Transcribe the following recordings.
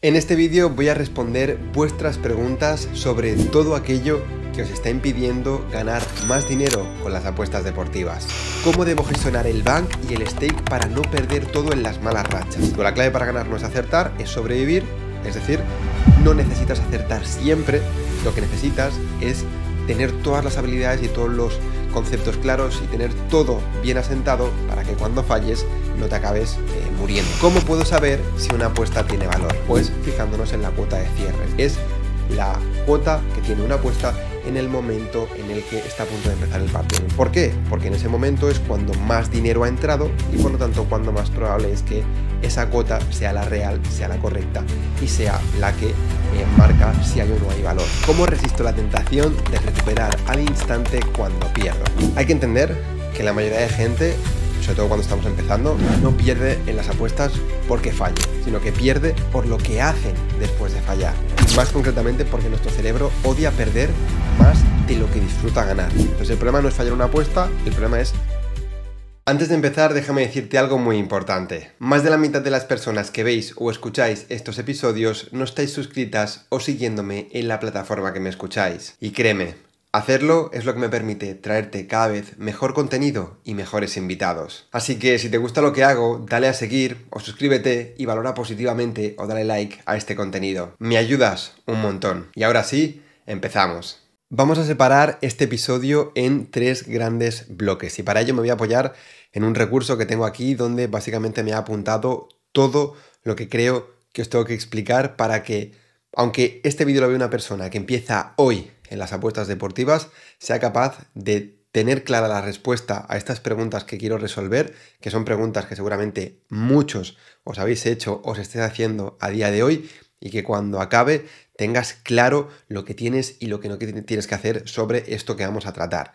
En este vídeo voy a responder vuestras preguntas sobre todo aquello que os está impidiendo ganar más dinero con las apuestas deportivas. ¿Cómo debo gestionar el bank y el stake para no perder todo en las malas rachas? La clave para ganar no es acertar, es sobrevivir, es decir, no necesitas acertar siempre, lo que necesitas es tener todas las habilidades y todos los conceptos claros y tener todo bien asentado para que cuando falles no te acabes muriendo. ¿Cómo puedo saber si una apuesta tiene valor? Pues fijándonos en la cuota de cierre. Es la cuota que tiene una apuesta en el momento en el que está a punto de empezar el partido. ¿Por qué? Porque en ese momento es cuando más dinero ha entrado y por lo tanto cuando más probable es que esa cuota sea la real, sea la correcta y sea la que marca si hay o no hay valor. ¿Cómo resisto la tentación de recuperar al instante cuando pierdo? Hay que entender que la mayoría de gente, sobre todo cuando estamos empezando, no pierde en las apuestas porque falle, sino que pierde por lo que hacen después de fallar. Más concretamente porque nuestro cerebro odia perder más de lo que disfruta ganar. Entonces el problema no es fallar una apuesta, el problema es... Antes de empezar, déjame decirte algo muy importante. Más de la mitad de las personas que veis o escucháis estos episodios no estáis suscritas o siguiéndome en la plataforma que me escucháis. Y créeme, hacerlo es lo que me permite traerte cada vez mejor contenido y mejores invitados. Así que si te gusta lo que hago, dale a seguir o suscríbete y valora positivamente o dale like a este contenido. Me ayudas un montón. Y ahora sí, empezamos. Vamos a separar este episodio en 3 grandes bloques y para ello me voy a apoyar en un recurso que tengo aquí donde básicamente me ha apuntado todo lo que creo que os tengo que explicar para que, aunque este vídeo lo vea una persona que empieza hoy en las apuestas deportivas, sea capaz de tener clara la respuesta a estas preguntas que quiero resolver, que son preguntas que seguramente muchos os habéis hecho o os estéis haciendo a día de hoy y que cuando acabe tengas claro lo que tienes y lo que no tienes que hacer sobre esto que vamos a tratar.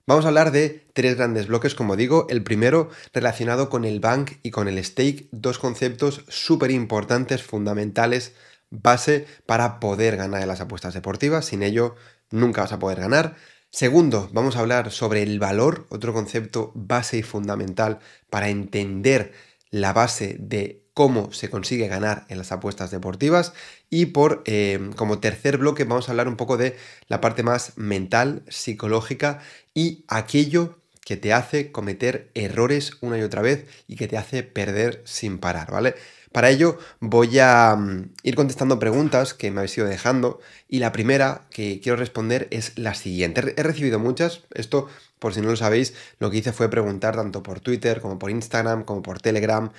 Vamos a hablar de 3 grandes bloques, como digo. El primero relacionado con el bank y con el stake, 2 conceptos súper importantes, fundamentales, base para poder ganar en las apuestas deportivas. Sin ello nunca vas a poder ganar. Segundo, vamos a hablar sobre el valor, otro concepto base y fundamental para entender la base de cómo se consigue ganar en las apuestas deportivas. Y como tercer bloque vamos a hablar un poco de la parte más mental, psicológica y aquello que te hace cometer errores una y otra vez y que te hace perder sin parar, ¿vale? Para ello voy a ir contestando preguntas que me habéis ido dejando y la primera que quiero responder es la siguiente. He recibido muchas, esto por si no lo sabéis, lo que hice fue preguntar tanto por Twitter como por Instagram, como por Telegram,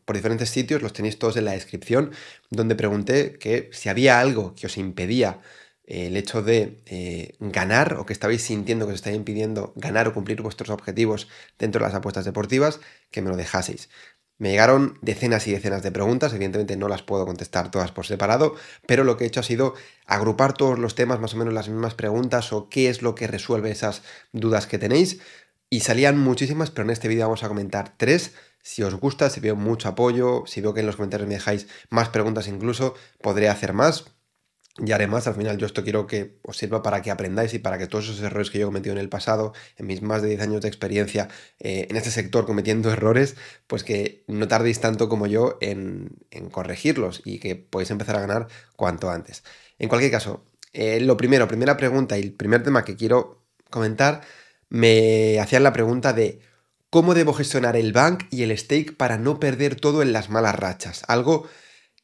por diferentes sitios, los tenéis todos en la descripción, donde pregunté que si había algo que os impedía el hecho de ganar o que estabais sintiendo que os estaba impidiendo ganar o cumplir vuestros objetivos dentro de las apuestas deportivas, que me lo dejaseis. Me llegaron decenas y decenas de preguntas, evidentemente no las puedo contestar todas por separado, pero lo que he hecho ha sido agrupar todos los temas, más o menos las mismas preguntas o qué es lo que resuelve esas dudas que tenéis. Y salían muchísimas, pero en este vídeo vamos a comentar 3. Si os gusta, si veo mucho apoyo, si veo que en los comentarios me dejáis más preguntas incluso, podré hacer más. Y haré más. Al final yo esto quiero que os sirva para que aprendáis y para que todos esos errores que yo he cometido en el pasado, en mis más de 10 años de experiencia en este sector cometiendo errores, pues que no tardéis tanto como yo en corregirlos y que podéis empezar a ganar cuanto antes. En cualquier caso, primera pregunta y el primer tema que quiero comentar, me hacían la pregunta de ¿cómo debo gestionar el bank y el stake para no perder todo en las malas rachas? Algo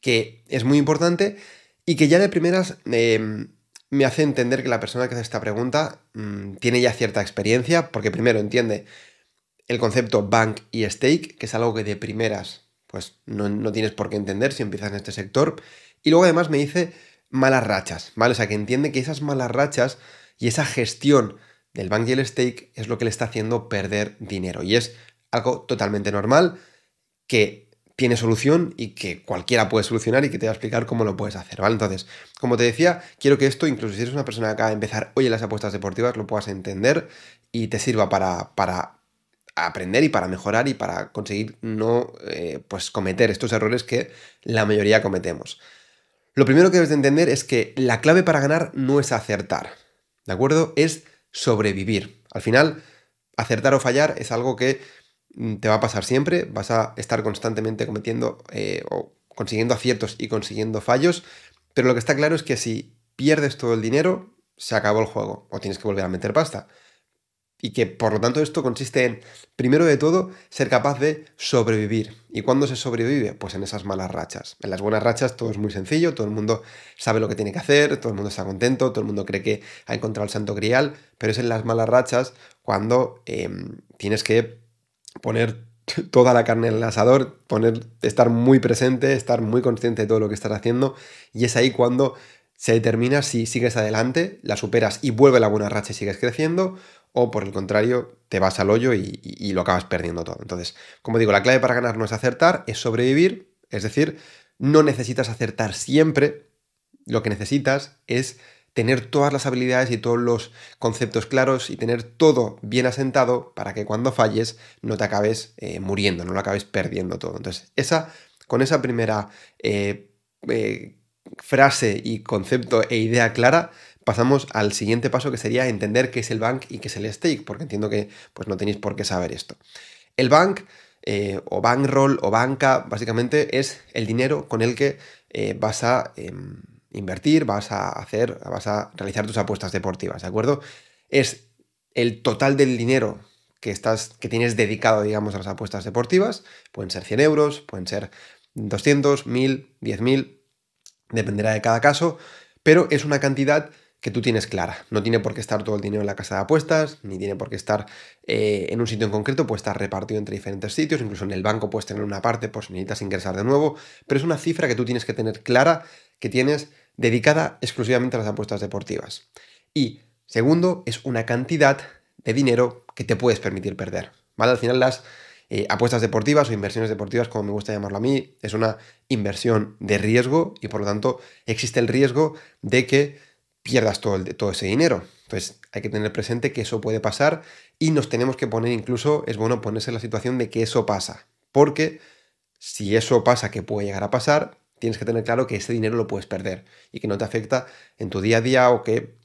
que es muy importante y que ya de primeras me hace entender que la persona que hace esta pregunta tiene ya cierta experiencia, porque primero entiende el concepto bank y stake, que es algo que de primeras pues no tienes por qué entender si empiezas en este sector, y luego además me dice malas rachas, ¿vale? O sea, que entiende que esas malas rachas y esa gestión del bank y el stake es lo que le está haciendo perder dinero, y es algo totalmente normal que tiene solución y que cualquiera puede solucionar y que te voy a explicar cómo lo puedes hacer, ¿vale? Entonces, como te decía, quiero que esto, incluso si eres una persona que acaba de empezar hoy en las apuestas deportivas, lo puedas entender y te sirva para aprender y para mejorar y para conseguir no cometer estos errores que la mayoría cometemos. Lo primero que debes de entender es que la clave para ganar no es acertar, ¿de acuerdo? Es sobrevivir. Al final, acertar o fallar es algo que te va a pasar siempre, vas a estar constantemente cometiendo o consiguiendo aciertos y consiguiendo fallos, pero lo que está claro es que si pierdes todo el dinero, se acabó el juego, o tienes que volver a meter pasta. Y que por lo tanto esto consiste en, primero de todo, ser capaz de sobrevivir. ¿Y cuándo se sobrevive? Pues en esas malas rachas. En las buenas rachas todo es muy sencillo, todo el mundo sabe lo que tiene que hacer, todo el mundo está contento, todo el mundo cree que ha encontrado el santo grial, pero es en las malas rachas cuando tienes que poner toda la carne en el asador, estar muy presente, estar muy consciente de todo lo que estás haciendo, y es ahí cuando se determina si sigues adelante, la superas y vuelve la buena racha y sigues creciendo, o por el contrario, te vas al hoyo y lo acabas perdiendo todo. Entonces, como digo, la clave para ganar no es acertar, es sobrevivir, es decir, no necesitas acertar siempre, lo que necesitas es tener todas las habilidades y todos los conceptos claros y tener todo bien asentado para que cuando falles no te acabes muriendo, no lo acabes perdiendo todo. Entonces, con esa primera frase y concepto e idea clara, pasamos al siguiente paso, que sería entender qué es el bank y qué es el stake, porque entiendo que pues, no tenéis por qué saber esto. El bank, o bankroll, o banca, básicamente es el dinero con el que vas a invertir, vas a realizar tus apuestas deportivas, ¿de acuerdo? Es el total del dinero que tienes dedicado, digamos, a las apuestas deportivas. Pueden ser 100 euros, pueden ser 200, 1000, 10.000, dependerá de cada caso, pero es una cantidad que tú tienes clara. No tiene por qué estar todo el dinero en la casa de apuestas, ni tiene por qué estar en un sitio en concreto, puede estar repartido entre diferentes sitios, incluso en el banco puedes tener una parte por si necesitas ingresar de nuevo, pero es una cifra que tú tienes que tener clara, que tienes dedicada exclusivamente a las apuestas deportivas. Y segundo, es una cantidad de dinero que te puedes permitir perder, ¿vale? Al final las apuestas deportivas o inversiones deportivas, como me gusta llamarlo a mí, es una inversión de riesgo y por lo tanto existe el riesgo de que pierdas todo ese dinero. Entonces hay que tener presente que eso puede pasar y nos tenemos que poner, incluso es bueno ponerse en la situación de que eso pasa, porque si eso pasa, que puede llegar a pasar, tienes que tener claro que ese dinero lo puedes perder y que no te afecta en tu día a día, o que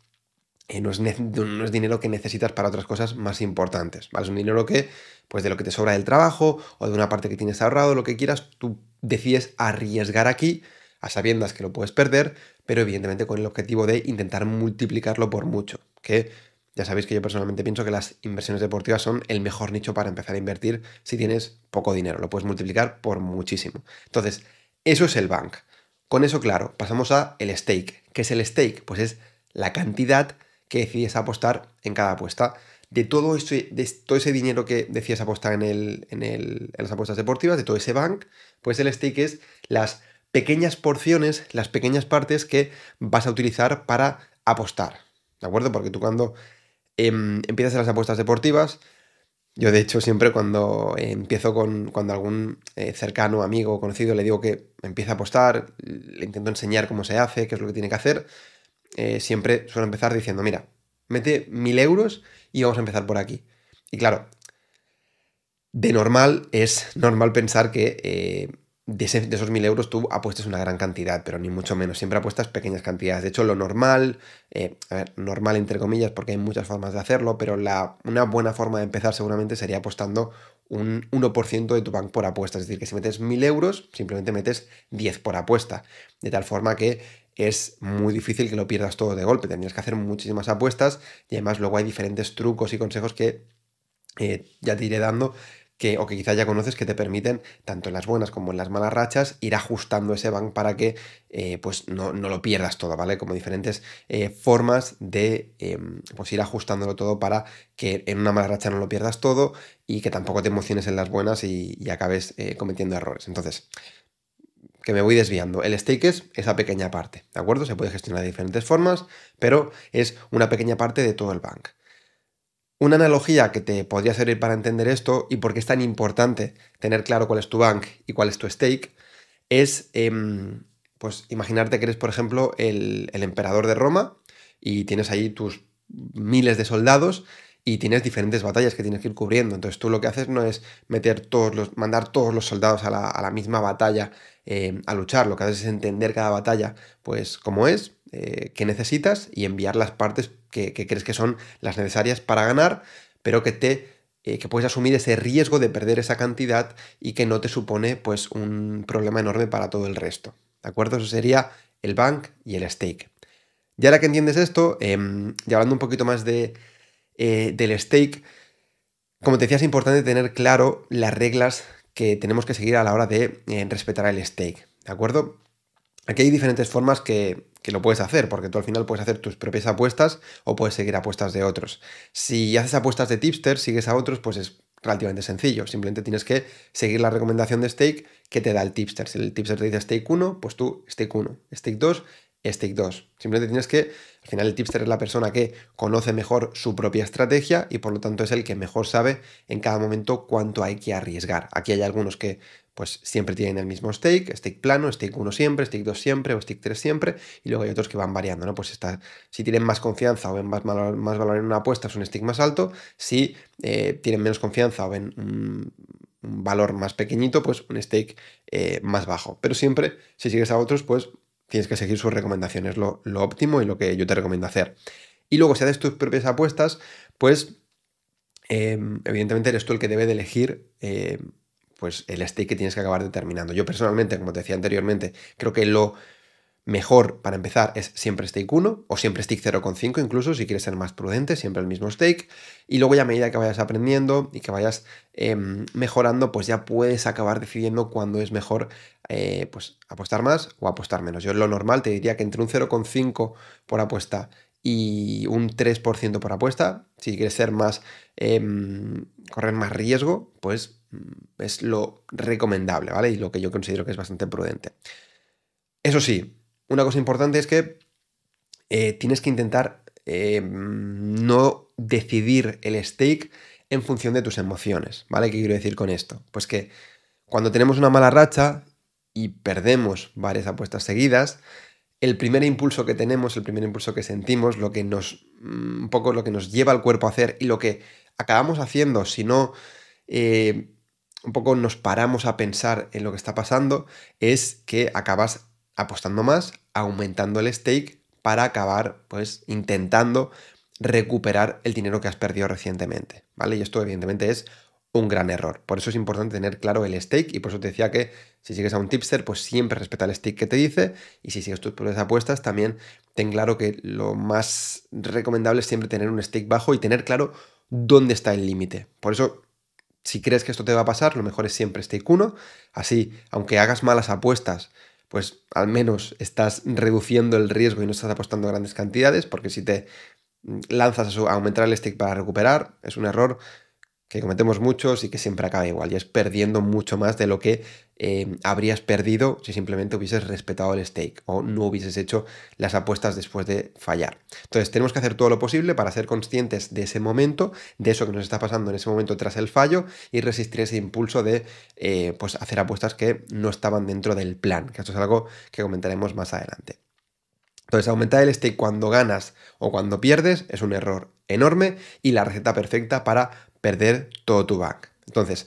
no es dinero que necesitas para otras cosas más importantes, ¿vale? Es un dinero que, pues de lo que te sobra del trabajo o de una parte que tienes ahorrado, lo que quieras, tú decides arriesgar aquí a sabiendas que lo puedes perder, pero evidentemente con el objetivo de intentar multiplicarlo por mucho, que ya sabéis que yo personalmente pienso que las inversiones deportivas son el mejor nicho para empezar a invertir si tienes poco dinero, lo puedes multiplicar por muchísimo. Entonces, eso es el bank. Con eso claro, pasamos a el stake. ¿Qué es el stake? Pues es la cantidad que decides apostar en cada apuesta. De todo ese dinero que decides apostar en las apuestas deportivas, de todo ese bank, pues el stake es las pequeñas porciones, las pequeñas partes que vas a utilizar para apostar, ¿de acuerdo? Porque tú cuando empiezas en las apuestas deportivas, yo de hecho siempre cuando cuando algún cercano, amigo o conocido le digo que empieza a apostar, le intento enseñar cómo se hace, qué es lo que tiene que hacer, siempre suelo empezar diciendo, mira, mete 1000 euros y vamos a empezar por aquí. Y claro, es normal pensar que de esos 1000 euros tú apuestes una gran cantidad, pero ni mucho menos, siempre apuestas pequeñas cantidades. De hecho, lo normal, normal entre comillas, porque hay muchas formas de hacerlo, pero una buena forma de empezar seguramente sería apostando un 1% de tu bank por apuesta. Es decir, que si metes 1000 euros, simplemente metes 10 por apuesta, de tal forma que es muy difícil que lo pierdas todo de golpe. Tendrías que hacer muchísimas apuestas y además luego hay diferentes trucos y consejos que ya te iré dando, o que quizás ya conoces, que te permiten, tanto en las buenas como en las malas rachas, ir ajustando ese bank para que pues no lo pierdas todo, ¿vale? Como diferentes formas de pues ir ajustándolo todo para que en una mala racha no lo pierdas todo y que tampoco te emociones en las buenas y acabes cometiendo errores. Entonces, que me voy desviando. El stake es esa pequeña parte, ¿de acuerdo? Se puede gestionar de diferentes formas, pero es una pequeña parte de todo el bank. Una analogía que te podría servir para entender esto y por qué es tan importante tener claro cuál es tu bank y cuál es tu stake es, pues imaginarte que eres, por ejemplo, el emperador de Roma y tienes ahí tus miles de soldados y tienes diferentes batallas que tienes que ir cubriendo. Entonces tú lo que haces no es mandar todos los soldados a la misma batalla a luchar. Lo que haces es entender cada batalla, pues cómo es, qué necesitas y enviar las partes que crees que son las necesarias para ganar, pero que te que puedes asumir ese riesgo de perder esa cantidad y que no te supone pues un problema enorme para todo el resto, ¿de acuerdo? Eso sería el bank y el stake. Y ahora que entiendes esto, y hablando un poquito más del stake, como te decía, es importante tener claro las reglas que tenemos que seguir a la hora de respetar el stake, ¿de acuerdo? Aquí hay diferentes formas que lo puedes hacer, porque tú al final puedes hacer tus propias apuestas o puedes seguir apuestas de otros. Si haces apuestas de tipster, sigues a otros, pues es relativamente sencillo. Simplemente tienes que seguir la recomendación de stake que te da el tipster. Si el tipster te dice stake 1, pues tú stake 1, stake 2, stake 2. Simplemente tienes que, al final el tipster es la persona que conoce mejor su propia estrategia y por lo tanto es el que mejor sabe en cada momento cuánto hay que arriesgar. Aquí hay algunos que pues siempre tienen el mismo stake, stake plano, stake 1 siempre, stake 2 siempre o stake 3 siempre, y luego hay otros que van variando, ¿no? Pues si tienen más confianza o ven más valor en una apuesta es un stake más alto, si tienen menos confianza o ven un valor más pequeñito, pues un stake más bajo. Pero siempre, si sigues a otros, pues tienes que seguir sus recomendaciones, lo óptimo y lo que yo te recomiendo hacer. Y luego, si haces tus propias apuestas, pues evidentemente eres tú el que debe de elegir pues el stake que tienes que acabar determinando. Yo personalmente, como te decía anteriormente, creo que lo mejor para empezar es siempre stake 1 o siempre stake 0,5 incluso, si quieres ser más prudente, siempre el mismo stake. Y luego ya a medida que vayas aprendiendo y que vayas mejorando, pues ya puedes acabar decidiendo cuándo es mejor pues apostar más o apostar menos. Yo lo normal te diría que entre un 0,5 por apuesta y un 3% por apuesta, si quieres ser más, correr más riesgo, pues es lo recomendable, ¿vale? Y lo que yo considero que es bastante prudente. Eso sí, una cosa importante es que tienes que intentar no decidir el stake en función de tus emociones, ¿vale? ¿Qué quiero decir con esto? Pues que cuando tenemos una mala racha y perdemos varias apuestas seguidas, el primer impulso que tenemos, el primer impulso que sentimos, lo que un poco lo que nos lleva al cuerpo a hacer y lo que acabamos haciendo, si no un poco nos paramos a pensar en lo que está pasando, es que acabas apostando más, aumentando el stake para acabar pues intentando recuperar el dinero que has perdido recientemente, ¿vale? Y esto evidentemente es un gran error. Por eso es importante tener claro el stake y por eso te decía que si sigues a un tipster, pues siempre respeta el stake que te dice y si sigues tus propias apuestas, también ten claro que lo más recomendable es siempre tener un stake bajo y tener claro dónde está el límite. Por eso, si crees que esto te va a pasar, lo mejor es siempre stake 1, así, aunque hagas malas apuestas, pues al menos estás reduciendo el riesgo y no estás apostando grandes cantidades, porque si te lanzas a aumentar el stake para recuperar, es un error que cometemos muchos y que siempre acaba igual, y es perdiendo mucho más de lo que habrías perdido si simplemente hubieses respetado el stake o no hubieses hecho las apuestas después de fallar. Entonces tenemos que hacer todo lo posible para ser conscientes de ese momento, de eso que nos está pasando en ese momento tras el fallo y resistir ese impulso de pues hacer apuestas que no estaban dentro del plan, que esto es algo que comentaremos más adelante. Entonces, aumentar el stake cuando ganas o cuando pierdes es un error enorme y la receta perfecta para perder todo tu bank. Entonces,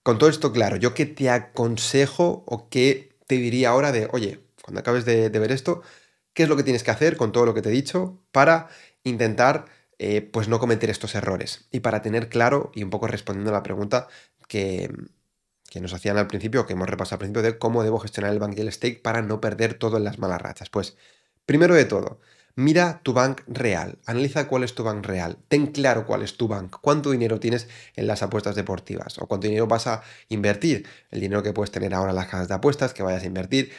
con todo esto claro, ¿yo qué te aconsejo o qué te diría ahora de, oye, cuando acabes de ver esto, qué es lo que tienes que hacer con todo lo que te he dicho para intentar pues no cometer estos errores? Y para tener claro, y un poco respondiendo a la pregunta que nos hacían al principio, que hemos repasado al principio, de cómo debo gestionar el bank y el stake para no perder todo en las malas rachas. Pues, primero de todo, mira tu bank real, analiza cuál es tu bank real, ten claro cuál es tu bank, cuánto dinero tienes en las apuestas deportivas o cuánto dinero vas a invertir, el dinero que puedes tener ahora en las casas de apuestas, que vayas a invertir,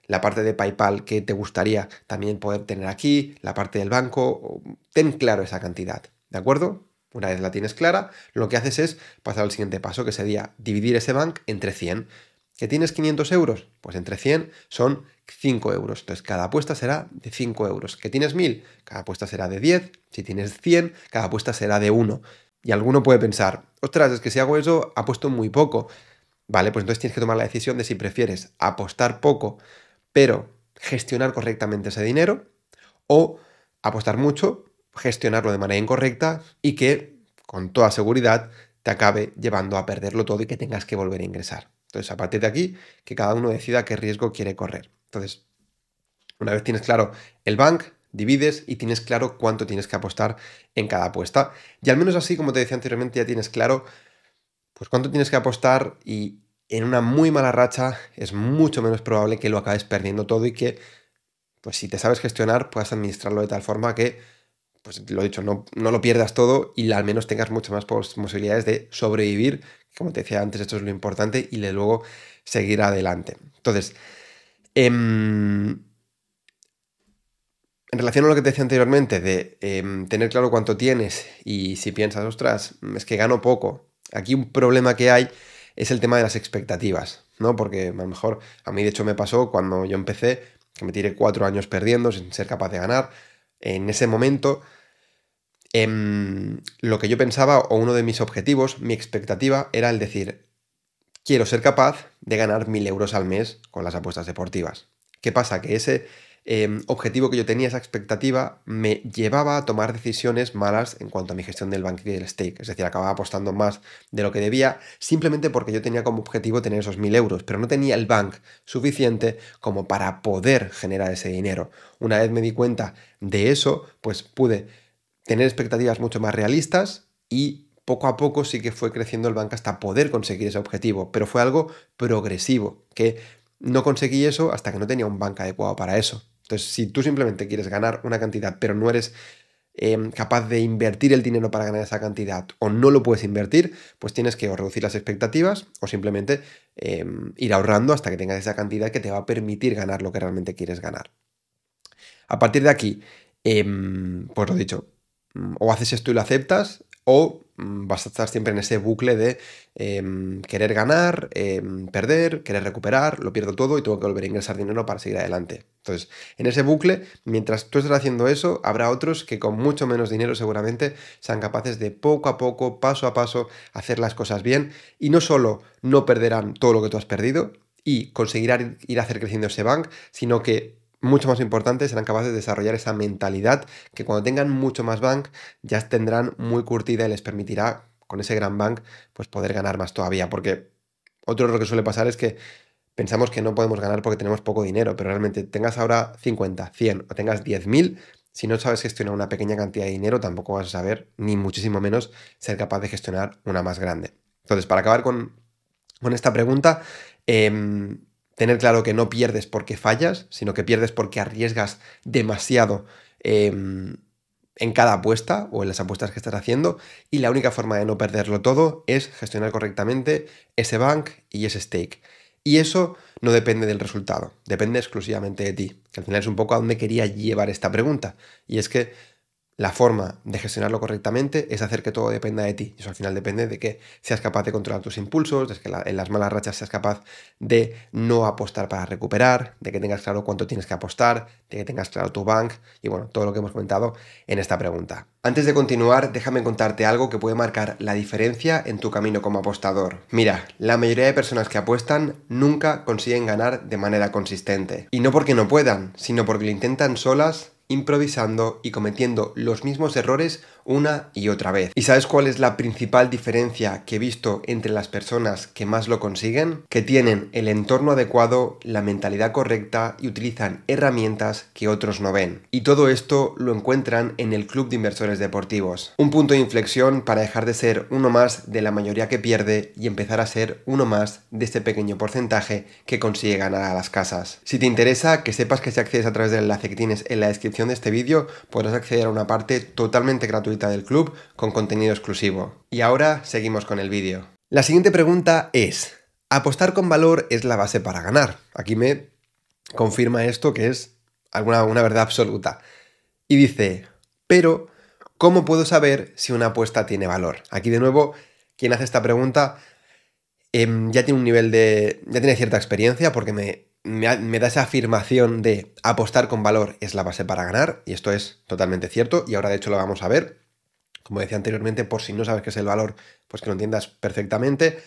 la parte de PayPal que te gustaría también poder tener aquí, la parte del banco, ten claro esa cantidad, ¿de acuerdo? Una vez la tienes clara, lo que haces es pasar al siguiente paso, que sería dividir ese bank entre 100. ¿Que tienes 500 euros? Pues entre 100 son 5 euros. Entonces, cada apuesta será de 5 euros. ¿Que tienes 1000? Cada apuesta será de 10. Si tienes 100, cada apuesta será de 1. Y alguno puede pensar, ostras, es que si hago eso, apuesto muy poco. Vale, pues entonces tienes que tomar la decisión de si prefieres apostar poco, pero gestionar correctamente ese dinero, o apostar mucho, gestionarlo de manera incorrecta y que, con toda seguridad, te acabe llevando a perderlo todo y que tengas que volver a ingresar. Entonces, a partir de aquí, que cada uno decida qué riesgo quiere correr. Entonces, una vez tienes claro el bank, divides y tienes claro cuánto tienes que apostar en cada apuesta. Y al menos así, como te decía anteriormente, ya tienes claro pues cuánto tienes que apostar, y en una muy mala racha es mucho menos probable que lo acabes perdiendo todo y que, pues si te sabes gestionar, puedas administrarlo de tal forma que, pues lo dicho, no lo pierdas todo y al menos tengas muchas más posibilidades de sobrevivir. Como te decía antes, esto es lo importante, y de luego seguir adelante. Entonces, en relación a lo que te decía anteriormente de tener claro cuánto tienes, y si piensas, ostras, es que gano poco, aquí un problema que hay es el tema de las expectativas, ¿no? Porque a lo mejor a mí de hecho me pasó cuando yo empecé, que me tiré 4 años perdiendo sin ser capaz de ganar. En ese momento, lo que yo pensaba, o uno de mis objetivos, mi expectativa, era el decir, quiero ser capaz de ganar 1.000 euros al mes con las apuestas deportivas. ¿Qué pasa? Que ese objetivo que yo tenía, esa expectativa, me llevaba a tomar decisiones malas en cuanto a mi gestión del bank y del stake. Es decir, acababa apostando más de lo que debía, simplemente porque yo tenía como objetivo tener esos 1.000 euros, pero no tenía el bank suficiente como para poder generar ese dinero. Una vez me di cuenta de eso, pues pude tener expectativas mucho más realistas, y poco a poco sí que fue creciendo el bank hasta poder conseguir ese objetivo, pero fue algo progresivo, que no conseguí eso hasta que no tenía un bank adecuado para eso. Entonces, si tú simplemente quieres ganar una cantidad, pero no eres capaz de invertir el dinero para ganar esa cantidad, o no lo puedes invertir, pues tienes que o reducir las expectativas o simplemente ir ahorrando hasta que tengas esa cantidad que te va a permitir ganar lo que realmente quieres ganar. A partir de aquí, pues lo dicho, o haces esto y lo aceptas, o vas a estar siempre en ese bucle de querer ganar, perder, querer recuperar, lo pierdo todo y tengo que volver a ingresar dinero para seguir adelante. Entonces, en ese bucle, mientras tú estés haciendo eso, habrá otros que con mucho menos dinero seguramente sean capaces de poco a poco, paso a paso, hacer las cosas bien, y no solo no perderán todo lo que tú has perdido y conseguirán ir a hacer creciendo ese bank, sino que, mucho más importante, serán capaces de desarrollar esa mentalidad que cuando tengan mucho más bank ya tendrán muy curtida, y les permitirá con ese gran bank pues poder ganar más todavía. Porque otro error que suele pasar es que pensamos que no podemos ganar porque tenemos poco dinero, pero realmente tengas ahora 50, 100 o tengas 10.000, si no sabes gestionar una pequeña cantidad de dinero, tampoco vas a saber, ni muchísimo menos, ser capaz de gestionar una más grande. Entonces, para acabar con esta pregunta, tener claro que no pierdes porque fallas, sino que pierdes porque arriesgas demasiado en cada apuesta o en las apuestas que estás haciendo, y la única forma de no perderlo todo es gestionar correctamente ese bank y ese stake. Y eso no depende del resultado, depende exclusivamente de ti, que al final es un poco a donde quería llevar esta pregunta, y es que la forma de gestionarlo correctamente es hacer que todo dependa de ti. Eso al final depende de que seas capaz de controlar tus impulsos, de que en las malas rachas seas capaz de no apostar para recuperar, de que tengas claro cuánto tienes que apostar, de que tengas claro tu bank y bueno, todo lo que hemos comentado en esta pregunta. Antes de continuar, déjame contarte algo que puede marcar la diferencia en tu camino como apostador. Mira, la mayoría de personas que apuestan nunca consiguen ganar de manera consistente. Y no porque no puedan, sino porque lo intentan solas, improvisando y cometiendo los mismos errores una y otra vez. ¿Y sabes cuál es la principal diferencia que he visto entre las personas que más lo consiguen? Que tienen el entorno adecuado, la mentalidad correcta y utilizan herramientas que otros no ven. Y todo esto lo encuentran en el Club de Inversores Deportivos. Un punto de inflexión para dejar de ser uno más de la mayoría que pierde y empezar a ser uno más de este pequeño porcentaje que consigue ganar a las casas. Si te interesa, que sepas que si accedes a través del enlace que tienes en la descripción de este vídeo, podrás acceder a una parte totalmente gratuita del club con contenido exclusivo. Y ahora seguimos con el vídeo. La siguiente pregunta es: ¿apostar con valor es la base para ganar? Aquí me confirma esto que es una verdad absoluta. Y dice, pero ¿cómo puedo saber si una apuesta tiene valor? Aquí de nuevo, quien hace esta pregunta ya tiene un nivel ya tiene cierta experiencia, porque me da esa afirmación de apostar con valor es la base para ganar, y esto es totalmente cierto, y ahora de hecho lo vamos a ver. Como decía anteriormente, por si no sabes qué es el valor, pues que lo entiendas perfectamente.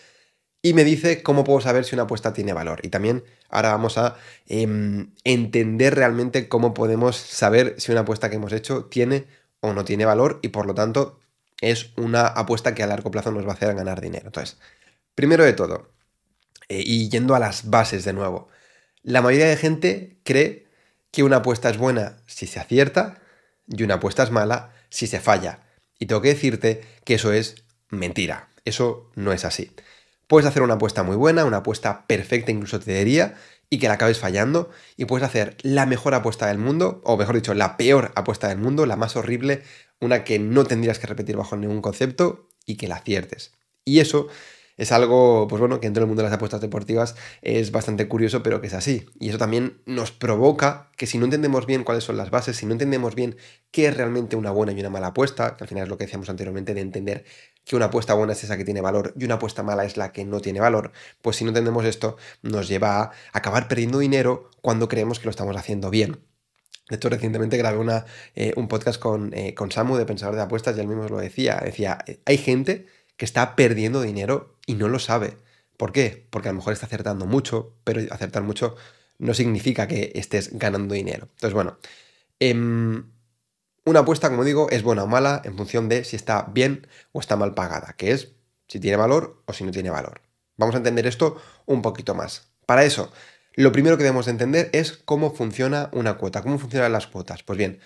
Y me dice cómo puedo saber si una apuesta tiene valor. Y también ahora vamos a entender realmente cómo podemos saber si una apuesta que hemos hecho tiene o no tiene valor, y por lo tanto es una apuesta que a largo plazo nos va a hacer ganar dinero. Entonces, primero de todo, y yendo a las bases de nuevo, la mayoría de gente cree que una apuesta es buena si se acierta y una apuesta es mala si se falla. Y tengo que decirte que eso es mentira. Eso no es así. Puedes hacer una apuesta muy buena, una apuesta perfecta, incluso te diría, y que la acabes fallando, y puedes hacer la mejor apuesta del mundo, o mejor dicho, la peor apuesta del mundo, la más horrible, una que no tendrías que repetir bajo ningún concepto, y que la aciertes. Y eso es algo, pues bueno, que dentro del mundo de las apuestas deportivas es bastante curioso, pero que es así. Y eso también nos provoca que si no entendemos bien cuáles son las bases, si no entendemos bien qué es realmente una buena y una mala apuesta, que al final es lo que decíamos anteriormente de entender que una apuesta buena es esa que tiene valor y una apuesta mala es la que no tiene valor, pues si no entendemos esto, nos lleva a acabar perdiendo dinero cuando creemos que lo estamos haciendo bien. De hecho, recientemente grabé un podcast con Samu de Pensador de Apuestas y él mismo lo decía. Decía, hay gente que está perdiendo dinero y no lo sabe. ¿Por qué? Porque a lo mejor está acertando mucho, pero acertar mucho no significa que estés ganando dinero. Entonces, bueno, una apuesta, como digo, es buena o mala en función de si está bien o está mal pagada, que es si tiene valor o si no tiene valor. Vamos a entender esto un poquito más. Para eso, lo primero que debemos entender es cómo funciona una cuota, cómo funcionan las cuotas. Pues bien,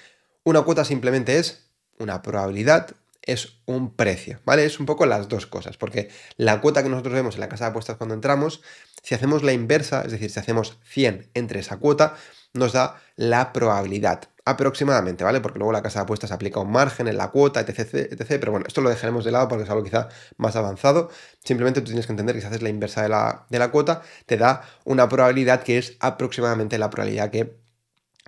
una cuota simplemente es una probabilidad, es un precio, ¿vale? Es un poco las dos cosas, porque la cuota que nosotros vemos en la casa de apuestas cuando entramos, si hacemos la inversa, es decir, si hacemos 100 entre esa cuota, nos da la probabilidad, aproximadamente, ¿vale? Porque luego la casa de apuestas aplica un margen en la cuota, etc, etc, pero bueno, esto lo dejaremos de lado porque es algo quizá más avanzado. Simplemente tú tienes que entender que si haces la inversa de la cuota, te da una probabilidad que es aproximadamente la probabilidad que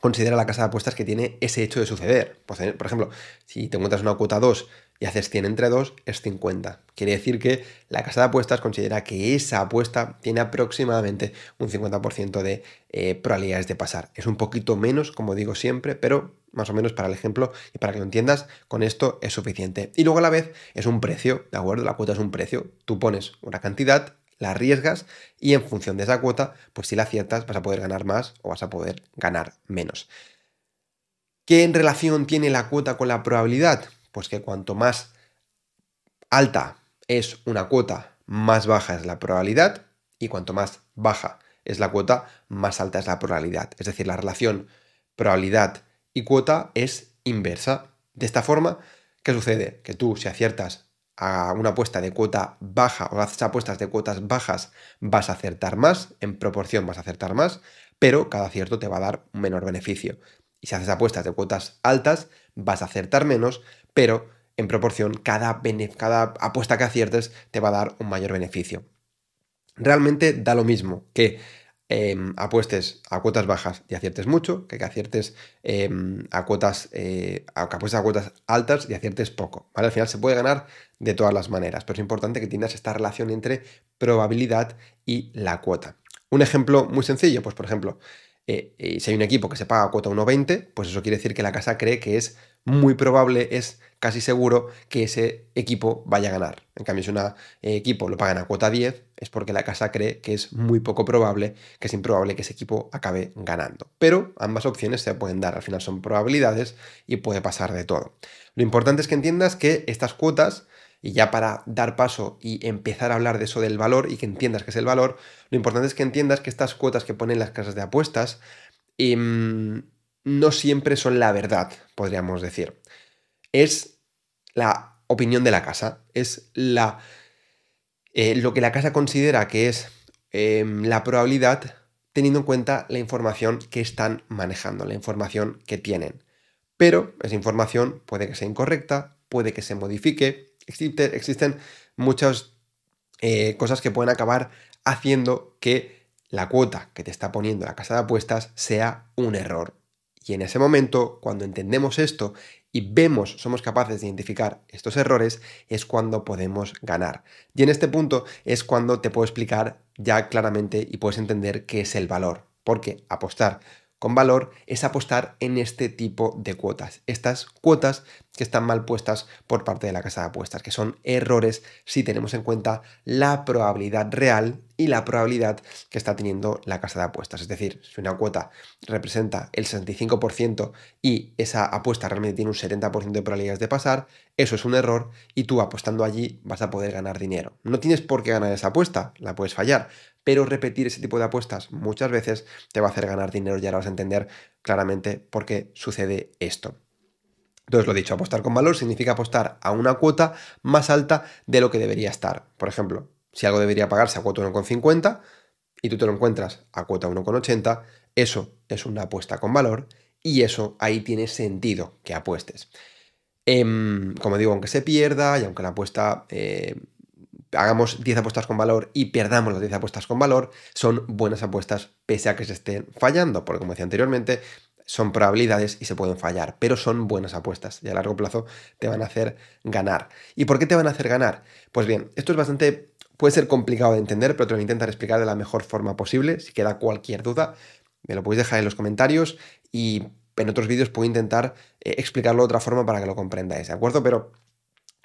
considera la casa de apuestas que tiene ese hecho de suceder. Por ejemplo, si te encuentras una cuota 2 y haces 100 entre 2, es 50. Quiere decir que la casa de apuestas considera que esa apuesta tiene aproximadamente un 50% de probabilidades de pasar. Es un poquito menos, como digo siempre, pero más o menos para el ejemplo y para que lo entiendas, con esto es suficiente. Y luego a la vez es un precio, ¿de acuerdo? La cuota es un precio. Tú pones una cantidad, la arriesgas y en función de esa cuota, pues si la aciertas vas a poder ganar más o vas a poder ganar menos. ¿Qué en relación tiene la cuota con la probabilidad? Pues que cuanto más alta es una cuota, más baja es la probabilidad, y cuanto más baja es la cuota, más alta es la probabilidad. Es decir, la relación probabilidad y cuota es inversa. De esta forma, ¿qué sucede? Que tú, si aciertas a una apuesta de cuota baja o haces apuestas de cuotas bajas, vas a acertar más, en proporción vas a acertar más, pero cada acierto te va a dar un menor beneficio. Y si haces apuestas de cuotas altas, vas a acertar menos, pero en proporción cada apuesta que aciertes te va a dar un mayor beneficio. Realmente da lo mismo que apuestes a cuotas bajas y aciertes mucho, que aciertes a cuotas altas y aciertes poco, ¿vale? Al final se puede ganar de todas las maneras, pero es importante que tengas esta relación entre probabilidad y la cuota. Un ejemplo muy sencillo, pues por ejemplo, si hay un equipo que se paga cuota 1,20, pues eso quiere decir que la casa cree que es muy probable, es casi seguro que ese equipo vaya a ganar. En cambio, si un equipo lo pagan a cuota 10, es porque la casa cree que es muy poco probable, que es improbable que ese equipo acabe ganando. Pero ambas opciones se pueden dar, al final son probabilidades y puede pasar de todo. Lo importante es que entiendas que estas cuotas, y ya para dar paso y empezar a hablar de eso del valor y que entiendas qué es el valor, lo importante es que entiendas que estas cuotas que ponen las casas de apuestas no siempre son la verdad, podríamos decir. Es la opinión de la casa, es lo que la casa considera que es la probabilidad teniendo en cuenta la información que están manejando, la información que tienen. Pero esa información puede que sea incorrecta, puede que se modifique, existen muchas cosas que pueden acabar haciendo que la cuota que te está poniendo la casa de apuestas sea un error. Y en ese momento, cuando entendemos esto y somos capaces de identificar estos errores, es cuando podemos ganar. Y en este punto es cuando te puedo explicar ya claramente y puedes entender qué es el valor. Porque apostar con valor es apostar en este tipo de cuotas. Estas cuotas que están mal puestas por parte de la casa de apuestas, que son errores si tenemos en cuenta la probabilidad real y la probabilidad que está teniendo la casa de apuestas. Es decir, si una cuota representa el 65% y esa apuesta realmente tiene un 70% de probabilidades de pasar, eso es un error y tú apostando allí vas a poder ganar dinero. No tienes por qué ganar esa apuesta, la puedes fallar, pero repetir ese tipo de apuestas muchas veces te va a hacer ganar dinero y ahora vas a entender claramente por qué sucede esto. Entonces, lo dicho, apostar con valor significa apostar a una cuota más alta de lo que debería estar. Por ejemplo, si algo debería pagarse a cuota 1,50 y tú te lo encuentras a cuota 1,80, eso es una apuesta con valor y eso ahí tiene sentido que apuestes. Como digo, aunque se pierda y aunque la apuesta hagamos 10 apuestas con valor y perdamos las 10 apuestas con valor, son buenas apuestas pese a que se estén fallando, porque como decía anteriormente, son probabilidades y se pueden fallar, pero son buenas apuestas y a largo plazo te van a hacer ganar. ¿Y por qué te van a hacer ganar? Pues bien, esto es puede ser complicado de entender, pero te lo voy a intentar explicar de la mejor forma posible. Si queda cualquier duda, me lo podéis dejar en los comentarios y en otros vídeos puedo intentar explicarlo de otra forma para que lo comprendáis, ¿de acuerdo? Pero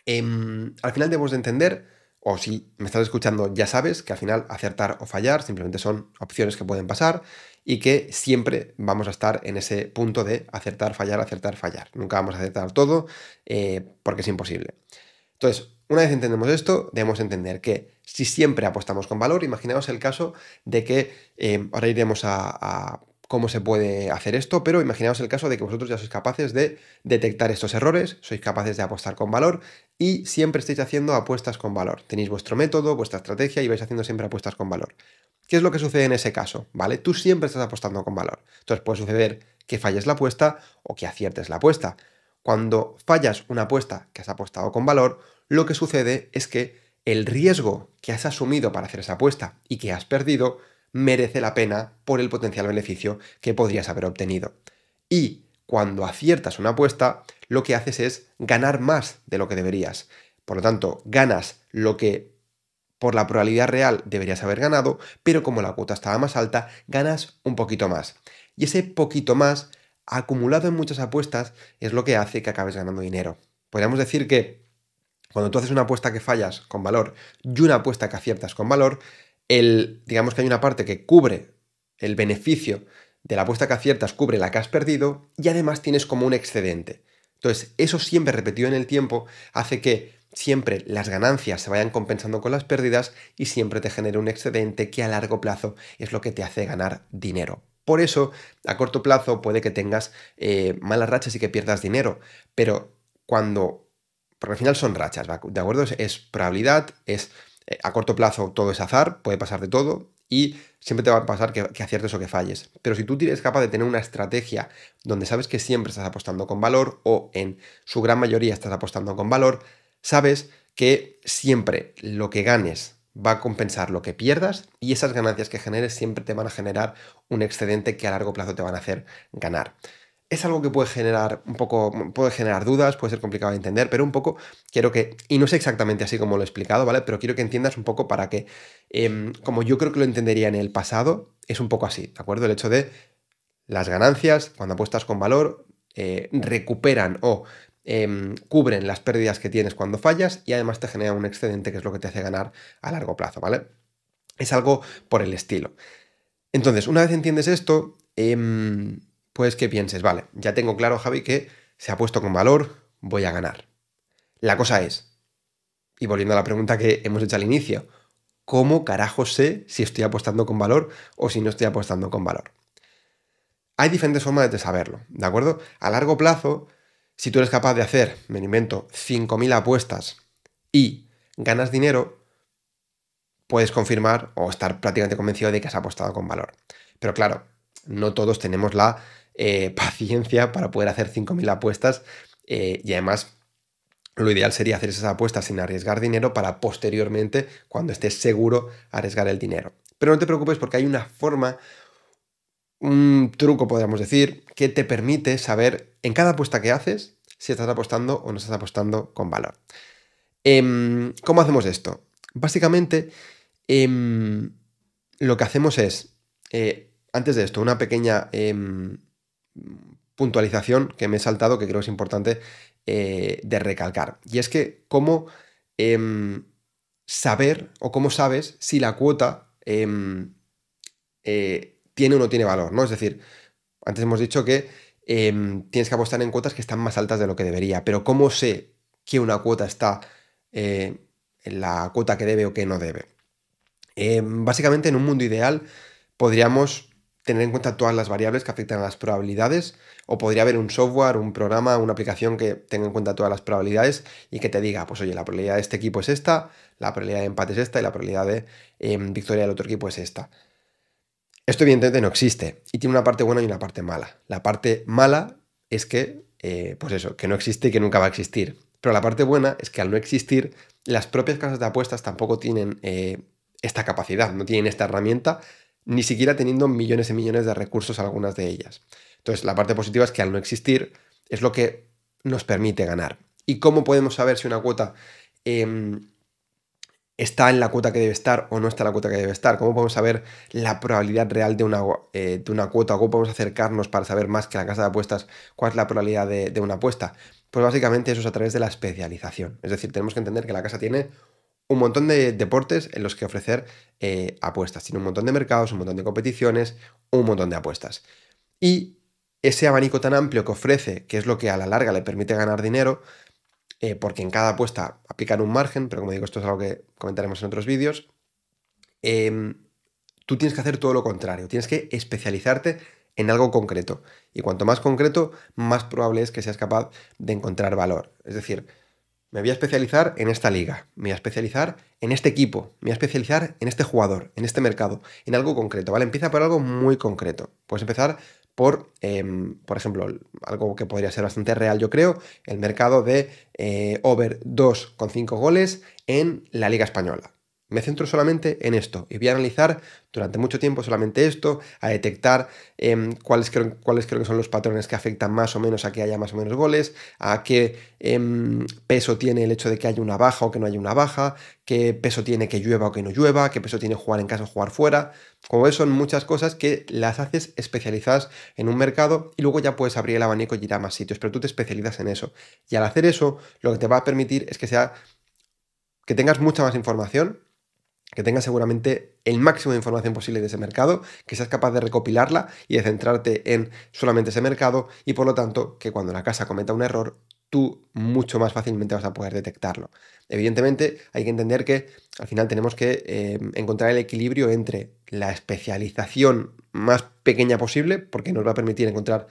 al final debemos de entender, o si me estás escuchando ya sabes, que al final acertar o fallar simplemente son opciones que pueden pasar y que siempre vamos a estar en ese punto de acertar, fallar. Nunca vamos a acertar todo porque es imposible. Entonces, una vez entendemos esto, debemos entender que si siempre apostamos con valor, imaginaos el caso de que, ahora iremos a cómo se puede hacer esto, pero imaginaos el caso de que vosotros ya sois capaces de detectar estos errores, sois capaces de apostar con valor y siempre estáis haciendo apuestas con valor. Tenéis vuestro método, vuestra estrategia y vais haciendo siempre apuestas con valor. ¿Qué es lo que sucede en ese caso? ¿Vale? Tú siempre estás apostando con valor. Entonces puede suceder que falles la apuesta o que aciertes la apuesta. Cuando fallas una apuesta que has apostado con valor, lo que sucede es que el riesgo que has asumido para hacer esa apuesta y que has perdido merece la pena por el potencial beneficio que podrías haber obtenido. Y cuando aciertas una apuesta, lo que haces es ganar más de lo que deberías. Por lo tanto, ganas lo que por la probabilidad real deberías haber ganado, pero como la cuota estaba más alta, ganas un poquito más. Y ese poquito más, acumulado en muchas apuestas, es lo que hace que acabes ganando dinero. Podríamos decir que cuando tú haces una apuesta que fallas con valor y una apuesta que aciertas con valor, digamos que hay una parte que cubre el beneficio de la apuesta que aciertas, cubre la que has perdido y además tienes como un excedente. Entonces, eso siempre repetido en el tiempo hace que siempre las ganancias se vayan compensando con las pérdidas y siempre te genere un excedente que a largo plazo es lo que te hace ganar dinero. Por eso, a corto plazo puede que tengas malas rachas y que pierdas dinero, pero porque al final son rachas, ¿de acuerdo? Es probabilidad, a corto plazo todo es azar, puede pasar de todo y siempre te va a pasar que aciertes o que falles. Pero si tú eres capaz de tener una estrategia donde sabes que siempre estás apostando con valor o en su gran mayoría estás apostando con valor, sabes que siempre lo que ganes va a compensar lo que pierdas y esas ganancias que generes siempre te van a generar un excedente que a largo plazo te van a hacer ganar. Es algo que puede generar dudas, puede ser complicado de entender, pero un poco quiero y no es exactamente así como lo he explicado, ¿vale? Pero quiero que entiendas un poco para que, como yo creo que lo entendería en el pasado, es un poco así, ¿de acuerdo? El hecho de las ganancias, cuando apuestas con valor, recuperan o cubren las pérdidas que tienes cuando fallas y además te genera un excedente que es lo que te hace ganar a largo plazo, ¿vale? Es algo por el estilo. Entonces, una vez entiendes esto, pues que pienses, vale, ya tengo claro, Javi, que se ha puesto con valor, voy a ganar. La cosa es, y volviendo a la pregunta que hemos hecho al inicio, ¿cómo carajo sé si estoy apostando con valor o si no estoy apostando con valor? Hay diferentes formas de saberlo, ¿de acuerdo? A largo plazo, si tú eres capaz de hacer, me invento, 5.000 apuestas y ganas dinero, puedes confirmar o estar prácticamente convencido de que has apostado con valor. Pero claro, no todos tenemos la paciencia para poder hacer 5.000 apuestas y además lo ideal sería hacer esas apuestas sin arriesgar dinero para posteriormente, cuando estés seguro, arriesgar el dinero. Pero no te preocupes porque hay una forma, un truco podríamos decir, que te permite saber en cada apuesta que haces si estás apostando o no estás apostando con valor. ¿Cómo hacemos esto? Básicamente, lo que hacemos es, antes de esto, una pequeña puntualización que me he saltado que creo que es importante de recalcar. Y es que cómo saber o cómo sabes si la cuota tiene o no tiene valor, ¿no? Es decir, antes hemos dicho que tienes que apostar en cuotas que están más altas de lo que debería, pero ¿cómo sé que una cuota está en la cuota que debe o que no debe? Básicamente, en un mundo ideal podríamos tener en cuenta todas las variables que afectan a las probabilidades, o podría haber un software, un programa, una aplicación que tenga en cuenta todas las probabilidades y que te diga, pues oye, la probabilidad de este equipo es esta, la probabilidad de empate es esta y la probabilidad de victoria del otro equipo es esta. Esto evidentemente no existe y tiene una parte buena y una parte mala. La parte mala es que, pues eso, que no existe y que nunca va a existir. Pero la parte buena es que al no existir, las propias casas de apuestas tampoco tienen esta capacidad, no tienen esta herramienta, ni siquiera teniendo millones y millones de recursos algunas de ellas. Entonces, la parte positiva es que al no existir es lo que nos permite ganar. ¿Y cómo podemos saber si una cuota está en la cuota que debe estar o no está en la cuota que debe estar? ¿Cómo podemos saber la probabilidad real de una cuota? ¿Cómo podemos acercarnos para saber más que la casa de apuestas cuál es la probabilidad de una apuesta? Pues básicamente eso es a través de la especialización. Es decir, tenemos que entender que la casa tiene un montón de deportes en los que ofrecer apuestas. Tiene un montón de mercados, un montón de competiciones, un montón de apuestas. Y ese abanico tan amplio que ofrece, que es lo que a la larga le permite ganar dinero, porque en cada apuesta aplican un margen, pero como digo, esto es algo que comentaremos en otros vídeos, tú tienes que hacer todo lo contrario, tienes que especializarte en algo concreto. Y cuanto más concreto, más probable es que seas capaz de encontrar valor. Es decir, me voy a especializar en esta liga, me voy a especializar en este equipo, me voy a especializar en este jugador, en este mercado, en algo concreto, ¿vale? Empieza por algo muy concreto. Puedes empezar por ejemplo, algo que podría ser bastante real, yo creo, el mercado de over 2,5 goles en la Liga Española. Me centro solamente en esto y voy a analizar durante mucho tiempo solamente esto, a detectar cuáles creo que son los patrones que afectan más o menos a que haya más o menos goles, a qué peso tiene el hecho de que haya una baja o que no haya una baja, qué peso tiene que llueva o que no llueva, qué peso tiene jugar en casa o jugar fuera. Como ves, son muchas cosas que las haces especializadas en un mercado y luego ya puedes abrir el abanico y ir a más sitios, pero tú te especializas en eso. Y al hacer eso, lo que te va a permitir es que tengas mucha más información, que tengas seguramente el máximo de información posible de ese mercado, que seas capaz de recopilarla y de centrarte en solamente ese mercado y por lo tanto que cuando la casa cometa un error, tú mucho más fácilmente vas a poder detectarlo. Evidentemente hay que entender que al final tenemos que encontrar el equilibrio entre la especialización más pequeña posible, porque nos va a permitir encontrar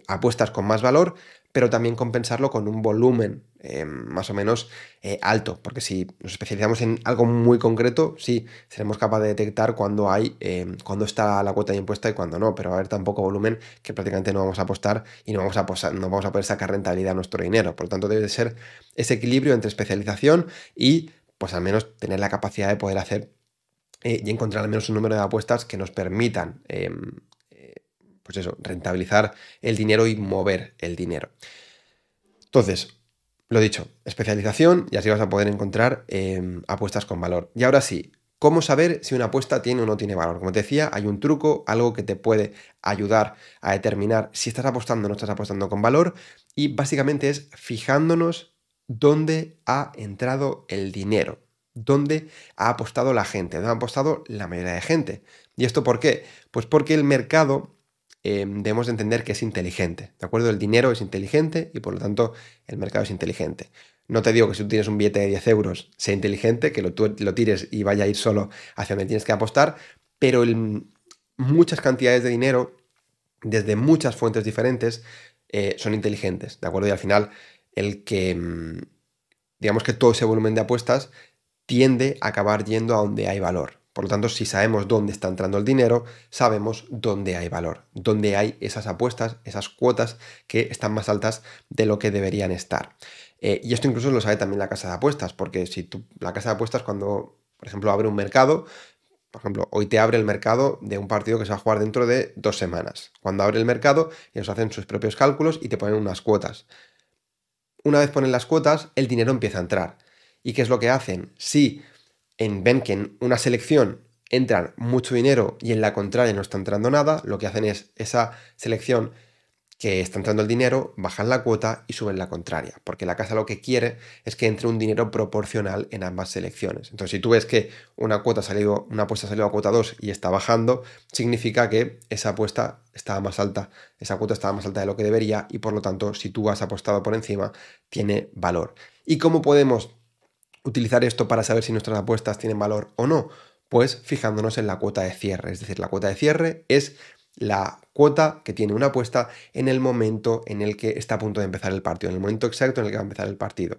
apuestas con más valor, pero también compensarlo con un volumen más o menos alto, porque si nos especializamos en algo muy concreto, sí, seremos capaces de detectar cuando está la cuota impuesta y cuando no, pero va a haber tan poco volumen que prácticamente no vamos a apostar y no vamos a poder sacar rentabilidad a nuestro dinero. Por lo tanto, debe de ser ese equilibrio entre especialización y, pues al menos, tener la capacidad de poder hacer y encontrar al menos un número de apuestas que nos permitan pues eso, rentabilizar el dinero y mover el dinero. Entonces, lo dicho, especialización y así vas a poder encontrar apuestas con valor. Y ahora sí, ¿cómo saber si una apuesta tiene o no tiene valor? Como te decía, hay un truco, algo que te puede ayudar a determinar si estás apostando o no estás apostando con valor y básicamente es fijándonos dónde ha entrado el dinero, dónde ha apostado la gente, dónde ha apostado la mayoría de gente. ¿Y esto por qué? Pues porque el mercado debemos de entender que es inteligente, ¿de acuerdo? El dinero es inteligente y por lo tanto el mercado es inteligente. No te digo que si tú tienes un billete de 10 euros sea inteligente, que lo tires y vaya a ir solo hacia donde tienes que apostar, pero muchas cantidades de dinero, desde muchas fuentes diferentes, son inteligentes, ¿de acuerdo? Y al final digamos que todo ese volumen de apuestas tiende a acabar yendo a donde hay valor. Por lo tanto, si sabemos dónde está entrando el dinero, sabemos dónde hay valor, dónde hay esas apuestas, esas cuotas que están más altas de lo que deberían estar. Y esto incluso lo sabe también la casa de apuestas, porque si la casa de apuestas cuando, por ejemplo, abre un mercado, por ejemplo, hoy te abre el mercado de un partido que se va a jugar dentro de 2 semanas. Cuando abre el mercado, ellos hacen sus propios cálculos y te ponen unas cuotas. Una vez ponen las cuotas, el dinero empieza a entrar. ¿Y qué es lo que hacen? Si ven que en una selección entra mucho dinero y en la contraria no está entrando nada, lo que hacen es esa selección que está entrando el dinero, bajan la cuota y suben la contraria, porque la casa lo que quiere es que entre un dinero proporcional en ambas selecciones. Entonces, si tú ves que una apuesta ha salido a cuota 2 y está bajando, significa que esa apuesta estaba más alta, esa cuota estaba más alta de lo que debería y por lo tanto, si tú has apostado por encima, tiene valor. ¿Y cómo podemos utilizar esto para saber si nuestras apuestas tienen valor o no? Pues fijándonos en la cuota de cierre. Es decir, la cuota de cierre es la cuota que tiene una apuesta en el momento en el que está a punto de empezar el partido, en el momento exacto en el que va a empezar el partido.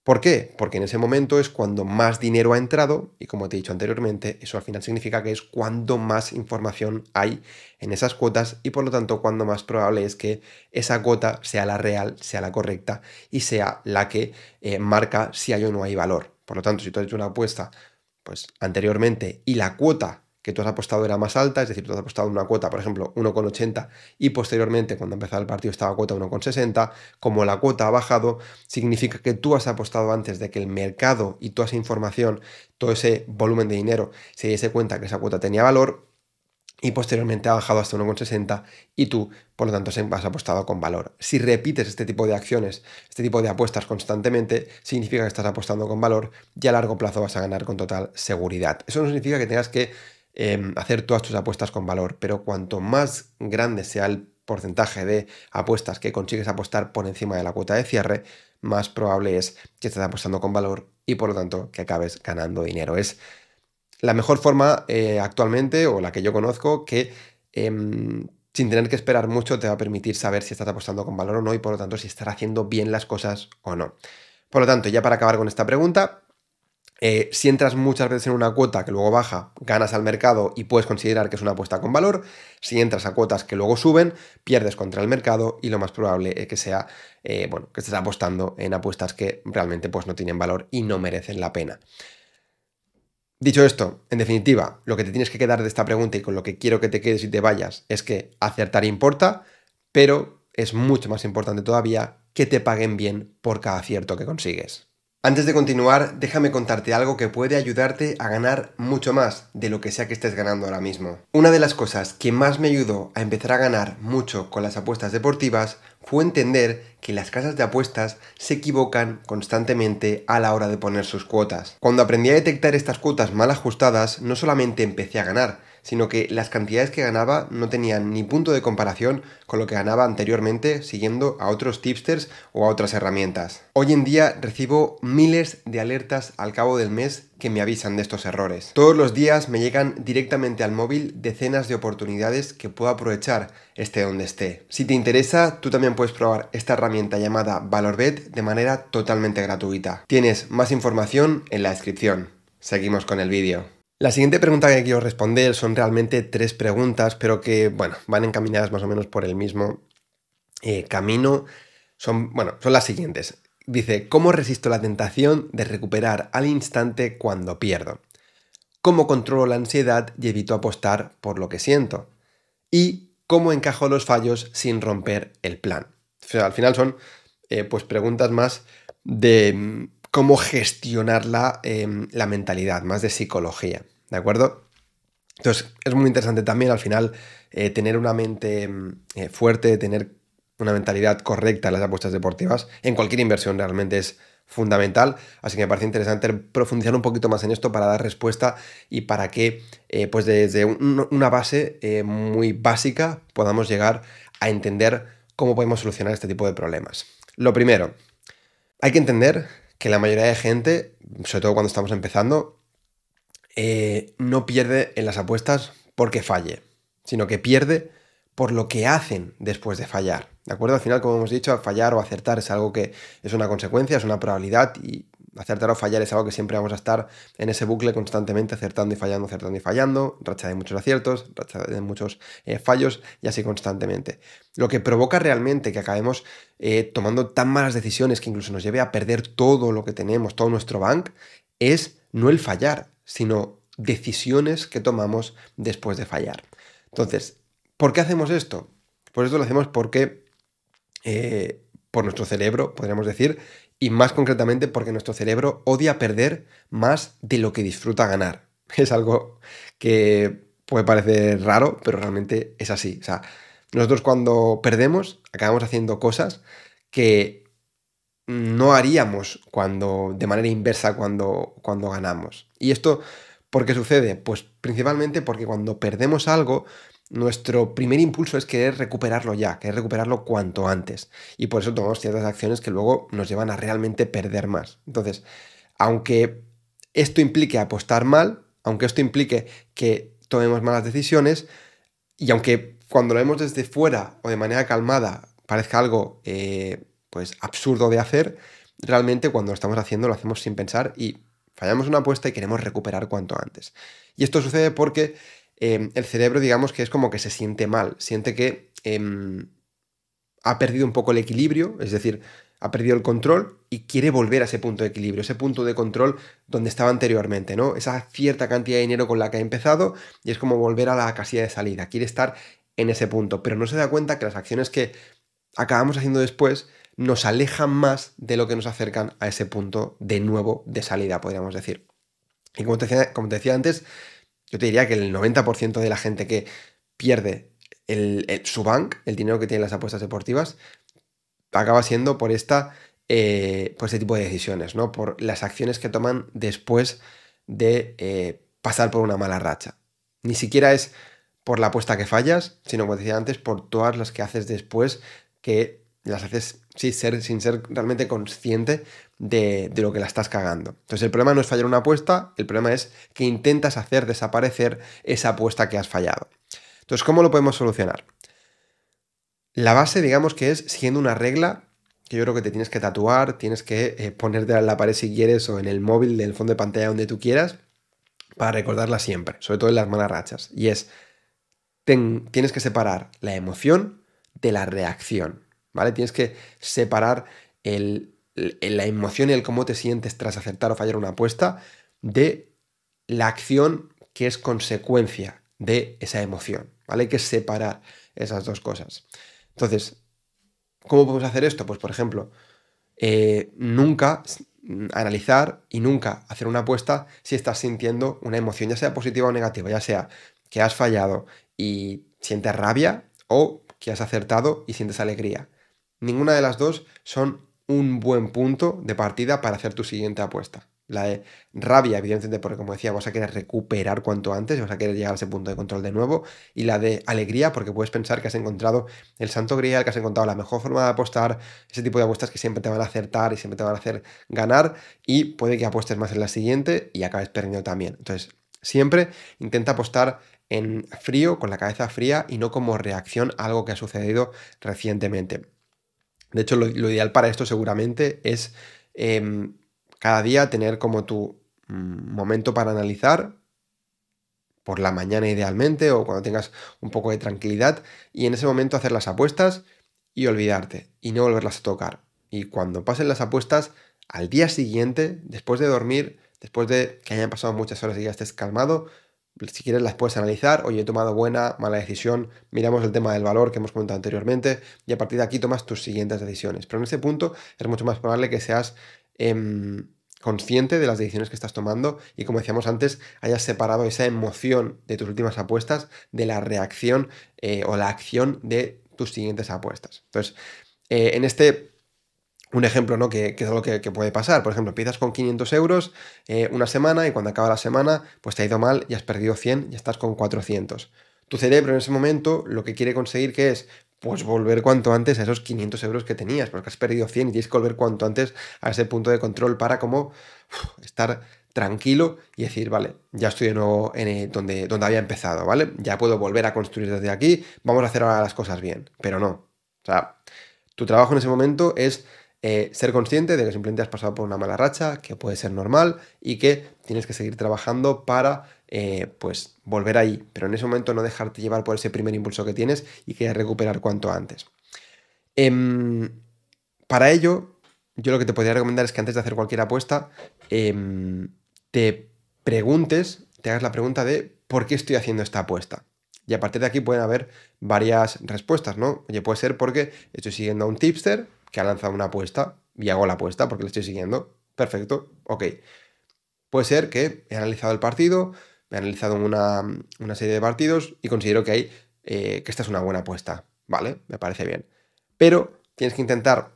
¿Por qué? Porque en ese momento es cuando más dinero ha entrado y, como te he dicho anteriormente, eso al final significa que es cuando más información hay en esas cuotas y, por lo tanto, cuando más probable es que esa cuota sea la real, sea la correcta y sea la que marca si hay o no hay valor. Por lo tanto, si tú has hecho una apuesta pues anteriormente y la cuota que tú has apostado era más alta, es decir, tú has apostado una cuota, por ejemplo, 1,80 y posteriormente cuando empezaba el partido estaba cuota 1,60, como la cuota ha bajado, significa que tú has apostado antes de que el mercado y toda esa información, todo ese volumen de dinero se diese cuenta que esa cuota tenía valor y posteriormente ha bajado hasta 1,60 y tú, por lo tanto, has apostado con valor. Si repites este tipo de acciones, este tipo de apuestas constantemente, significa que estás apostando con valor y a largo plazo vas a ganar con total seguridad. Eso no significa que tengas que hacer todas tus apuestas con valor, pero cuanto más grande sea el porcentaje de apuestas que consigues apostar por encima de la cuota de cierre, más probable es que estés apostando con valor y por lo tanto que acabes ganando dinero. Es la mejor forma actualmente, o la que yo conozco, que sin tener que esperar mucho te va a permitir saber si estás apostando con valor o no y por lo tanto si estás haciendo bien las cosas o no. Por lo tanto, ya para acabar con esta pregunta, si entras muchas veces en una cuota que luego baja, ganas al mercado y puedes considerar que es una apuesta con valor. Si entras a cuotas que luego suben, pierdes contra el mercado y lo más probable es que sea, que estés apostando en apuestas que realmente pues, no tienen valor y no merecen la pena. Dicho esto, en definitiva, lo que te tienes que quedar de esta pregunta y con lo que quiero que te quedes y te vayas es que acertar importa, pero es mucho más importante todavía que te paguen bien por cada acierto que consigues. Antes de continuar, déjame contarte algo que puede ayudarte a ganar mucho más de lo que sea que estés ganando ahora mismo. Una de las cosas que más me ayudó a empezar a ganar mucho con las apuestas deportivas fue entender que las casas de apuestas se equivocan constantemente a la hora de poner sus cuotas. Cuando aprendí a detectar estas cuotas mal ajustadas, no solamente empecé a ganar, sino que las cantidades que ganaba no tenían ni punto de comparación con lo que ganaba anteriormente siguiendo a otros tipsters o a otras herramientas. Hoy en día recibo miles de alertas al cabo del mes que me avisan de estos errores. Todos los días me llegan directamente al móvil decenas de oportunidades que puedo aprovechar esté donde esté. Si te interesa, tú también puedes probar esta herramienta llamada ValorBet de manera totalmente gratuita. Tienes más información en la descripción. Seguimos con el vídeo. La siguiente pregunta que quiero responder son realmente 3 preguntas, pero que, van encaminadas más o menos por el mismo camino. Son las siguientes. Dice, ¿cómo resisto la tentación de recuperar al instante cuando pierdo? ¿Cómo controlo la ansiedad y evito apostar por lo que siento? ¿Y cómo encajo los fallos sin romper el plan? O sea, al final son preguntas más de cómo gestionar la mentalidad, más de psicología, ¿de acuerdo? Entonces, es muy interesante también al final tener una mente fuerte, tener una mentalidad correcta en las apuestas deportivas. En cualquier inversión realmente es fundamental, así que me parece interesante profundizar un poquito más en esto para dar respuesta y para que desde una base muy básica podamos llegar a entender cómo podemos solucionar este tipo de problemas. Lo primero, hay que entender que la mayoría de gente, sobre todo cuando estamos empezando, no pierde en las apuestas porque falle, sino que pierde por lo que hacen después de fallar, ¿de acuerdo? Al final, como hemos dicho, fallar o acertar es algo que es una consecuencia, es una probabilidad y acertar o fallar es algo que siempre vamos a estar en ese bucle constantemente acertando y fallando, racha de muchos aciertos, racha de muchos fallos y así constantemente. Lo que provoca realmente que acabemos tomando tan malas decisiones que incluso nos lleve a perder todo lo que tenemos, todo nuestro bank, es no el fallar, sino decisiones que tomamos después de fallar. Entonces, ¿por qué hacemos esto? Pues esto lo hacemos porque por nuestro cerebro, podríamos decir, y más concretamente porque nuestro cerebro odia perder más de lo que disfruta ganar. Es algo que puede parecer raro, pero realmente es así. O sea, nosotros cuando perdemos acabamos haciendo cosas que no haríamos de manera inversa cuando ganamos. ¿Y esto por qué sucede? Pues principalmente porque cuando perdemos algo, nuestro primer impulso es querer recuperarlo ya, querer recuperarlo cuanto antes. Y por eso tomamos ciertas acciones que luego nos llevan a realmente perder más. Entonces, aunque esto implique apostar mal, aunque esto implique que tomemos malas decisiones, y aunque cuando lo vemos desde fuera o de manera calmada parezca algo pues absurdo de hacer, realmente cuando lo estamos haciendo lo hacemos sin pensar y fallamos una apuesta y queremos recuperar cuanto antes. Y esto sucede porque el cerebro, digamos que es como que se siente mal, siente que ha perdido un poco el equilibrio, es decir, ha perdido el control y quiere volver a ese punto de equilibrio, ese punto de control donde estaba anteriormente, ¿no? Esa cierta cantidad de dinero con la que ha empezado y es como volver a la casilla de salida, quiere estar en ese punto, pero no se da cuenta que las acciones que acabamos haciendo después nos alejan más de lo que nos acercan a ese punto de nuevo de salida, podríamos decir. Y como te decía antes, yo te diría que el 90% de la gente que pierde su bank, el dinero que tiene en las apuestas deportivas, acaba siendo por por este tipo de decisiones, ¿no? Por las acciones que toman después de pasar por una mala racha. Ni siquiera es por la apuesta que fallas, sino, como decía antes, por todas las que haces después, que las haces sin ser realmente consciente de lo que la estás cagando. Entonces el problema no es fallar una apuesta, el problema es que intentas hacer desaparecer esa apuesta que has fallado. Entonces, ¿cómo lo podemos solucionar? La base, digamos que es siguiendo una regla que yo creo que te tienes que tatuar, tienes que ponerte en la pared si quieres o en el móvil, del fondo de pantalla donde tú quieras, para recordarla siempre, sobre todo en las malas rachas. Y es, tienes que separar la emoción de la reacción, ¿vale? Tienes que separar la emoción y el cómo te sientes tras acertar o fallar una apuesta de la acción que es consecuencia de esa emoción, ¿vale? Hay que separar esas dos cosas. Entonces, ¿cómo podemos hacer esto? Pues, por ejemplo, nunca analizar y nunca hacer una apuesta si estás sintiendo una emoción, ya sea positiva o negativa, ya sea que has fallado y sientes rabia o que has acertado y sientes alegría. Ninguna de las dos son un buen punto de partida para hacer tu siguiente apuesta. La de rabia, evidentemente, porque como decía, vas a querer recuperar cuanto antes, vas a querer llegar a ese punto de control de nuevo. Y la de alegría, porque puedes pensar que has encontrado el santo grial, que has encontrado la mejor forma de apostar, ese tipo de apuestas que siempre te van a acertar y siempre te van a hacer ganar. Y puede que apuestes más en la siguiente y acabes perdiendo también. Entonces, siempre intenta apostar en frío, con la cabeza fría y no como reacción a algo que ha sucedido recientemente. De hecho, lo ideal para esto seguramente es cada día tener como tu momento para analizar, por la mañana idealmente, o cuando tengas un poco de tranquilidad, y en ese momento hacer las apuestas y olvidarte, y no volverlas a tocar. Y cuando pasen las apuestas, al día siguiente, después de dormir, después de que hayan pasado muchas horas y ya estés calmado, si quieres las puedes analizar, oye, he tomado buena, mala decisión, miramos el tema del valor que hemos comentado anteriormente, y a partir de aquí tomas tus siguientes decisiones. Pero en ese punto es mucho más probable que seas consciente de las decisiones que estás tomando y, como decíamos antes, hayas separado esa emoción de tus últimas apuestas de la reacción o la acción de tus siguientes apuestas. Entonces, un ejemplo, ¿no? que es algo que puede pasar. Por ejemplo, empiezas con 500 euros una semana y cuando acaba la semana pues te ha ido mal y has perdido 100 y estás con 400. Tu cerebro en ese momento lo que quiere conseguir que es pues volver cuanto antes a esos 500 euros que tenías, porque has perdido 100 y tienes que volver cuanto antes a ese punto de control para como estar tranquilo y decir, vale, ya estoy de nuevo en donde había empezado, ¿vale? Ya puedo volver a construir desde aquí, vamos a hacer ahora las cosas bien, pero no. O sea, tu trabajo en ese momento es ser consciente de que simplemente has pasado por una mala racha, que puede ser normal y que tienes que seguir trabajando para pues volver ahí, pero en ese momento no dejarte llevar por ese primer impulso que tienes y que recuperar cuanto antes. Para ello, yo lo que te podría recomendar es que antes de hacer cualquier apuesta te preguntes, te hagas la pregunta de ¿por qué estoy haciendo esta apuesta? Y a partir de aquí pueden haber varias respuestas, ¿no? Oye, puede ser porque estoy siguiendo a un tipster que ha lanzado una apuesta y hago la apuesta porque le estoy siguiendo. Perfecto, ok. Puede ser que he analizado el partido, he analizado una serie de partidos y considero que esta es una buena apuesta. Vale, me parece bien. Pero tienes que intentar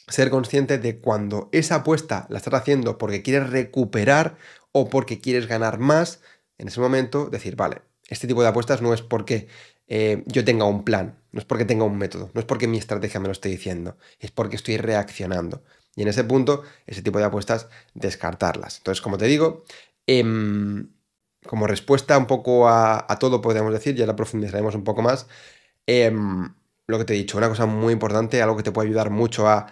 ser consciente de cuando esa apuesta la estás haciendo porque quieres recuperar o porque quieres ganar más, en ese momento decir, vale, este tipo de apuestas no es porque yo tenga un plan, no es porque tenga un método, no es porque mi estrategia me lo esté diciendo, es porque estoy reaccionando. Y en ese punto, ese tipo de apuestas, descartarlas. Entonces, como te digo, como respuesta un poco a todo, podríamos decir, ya la profundizaremos un poco más. Lo que te he dicho, una cosa muy importante, algo que te puede ayudar mucho a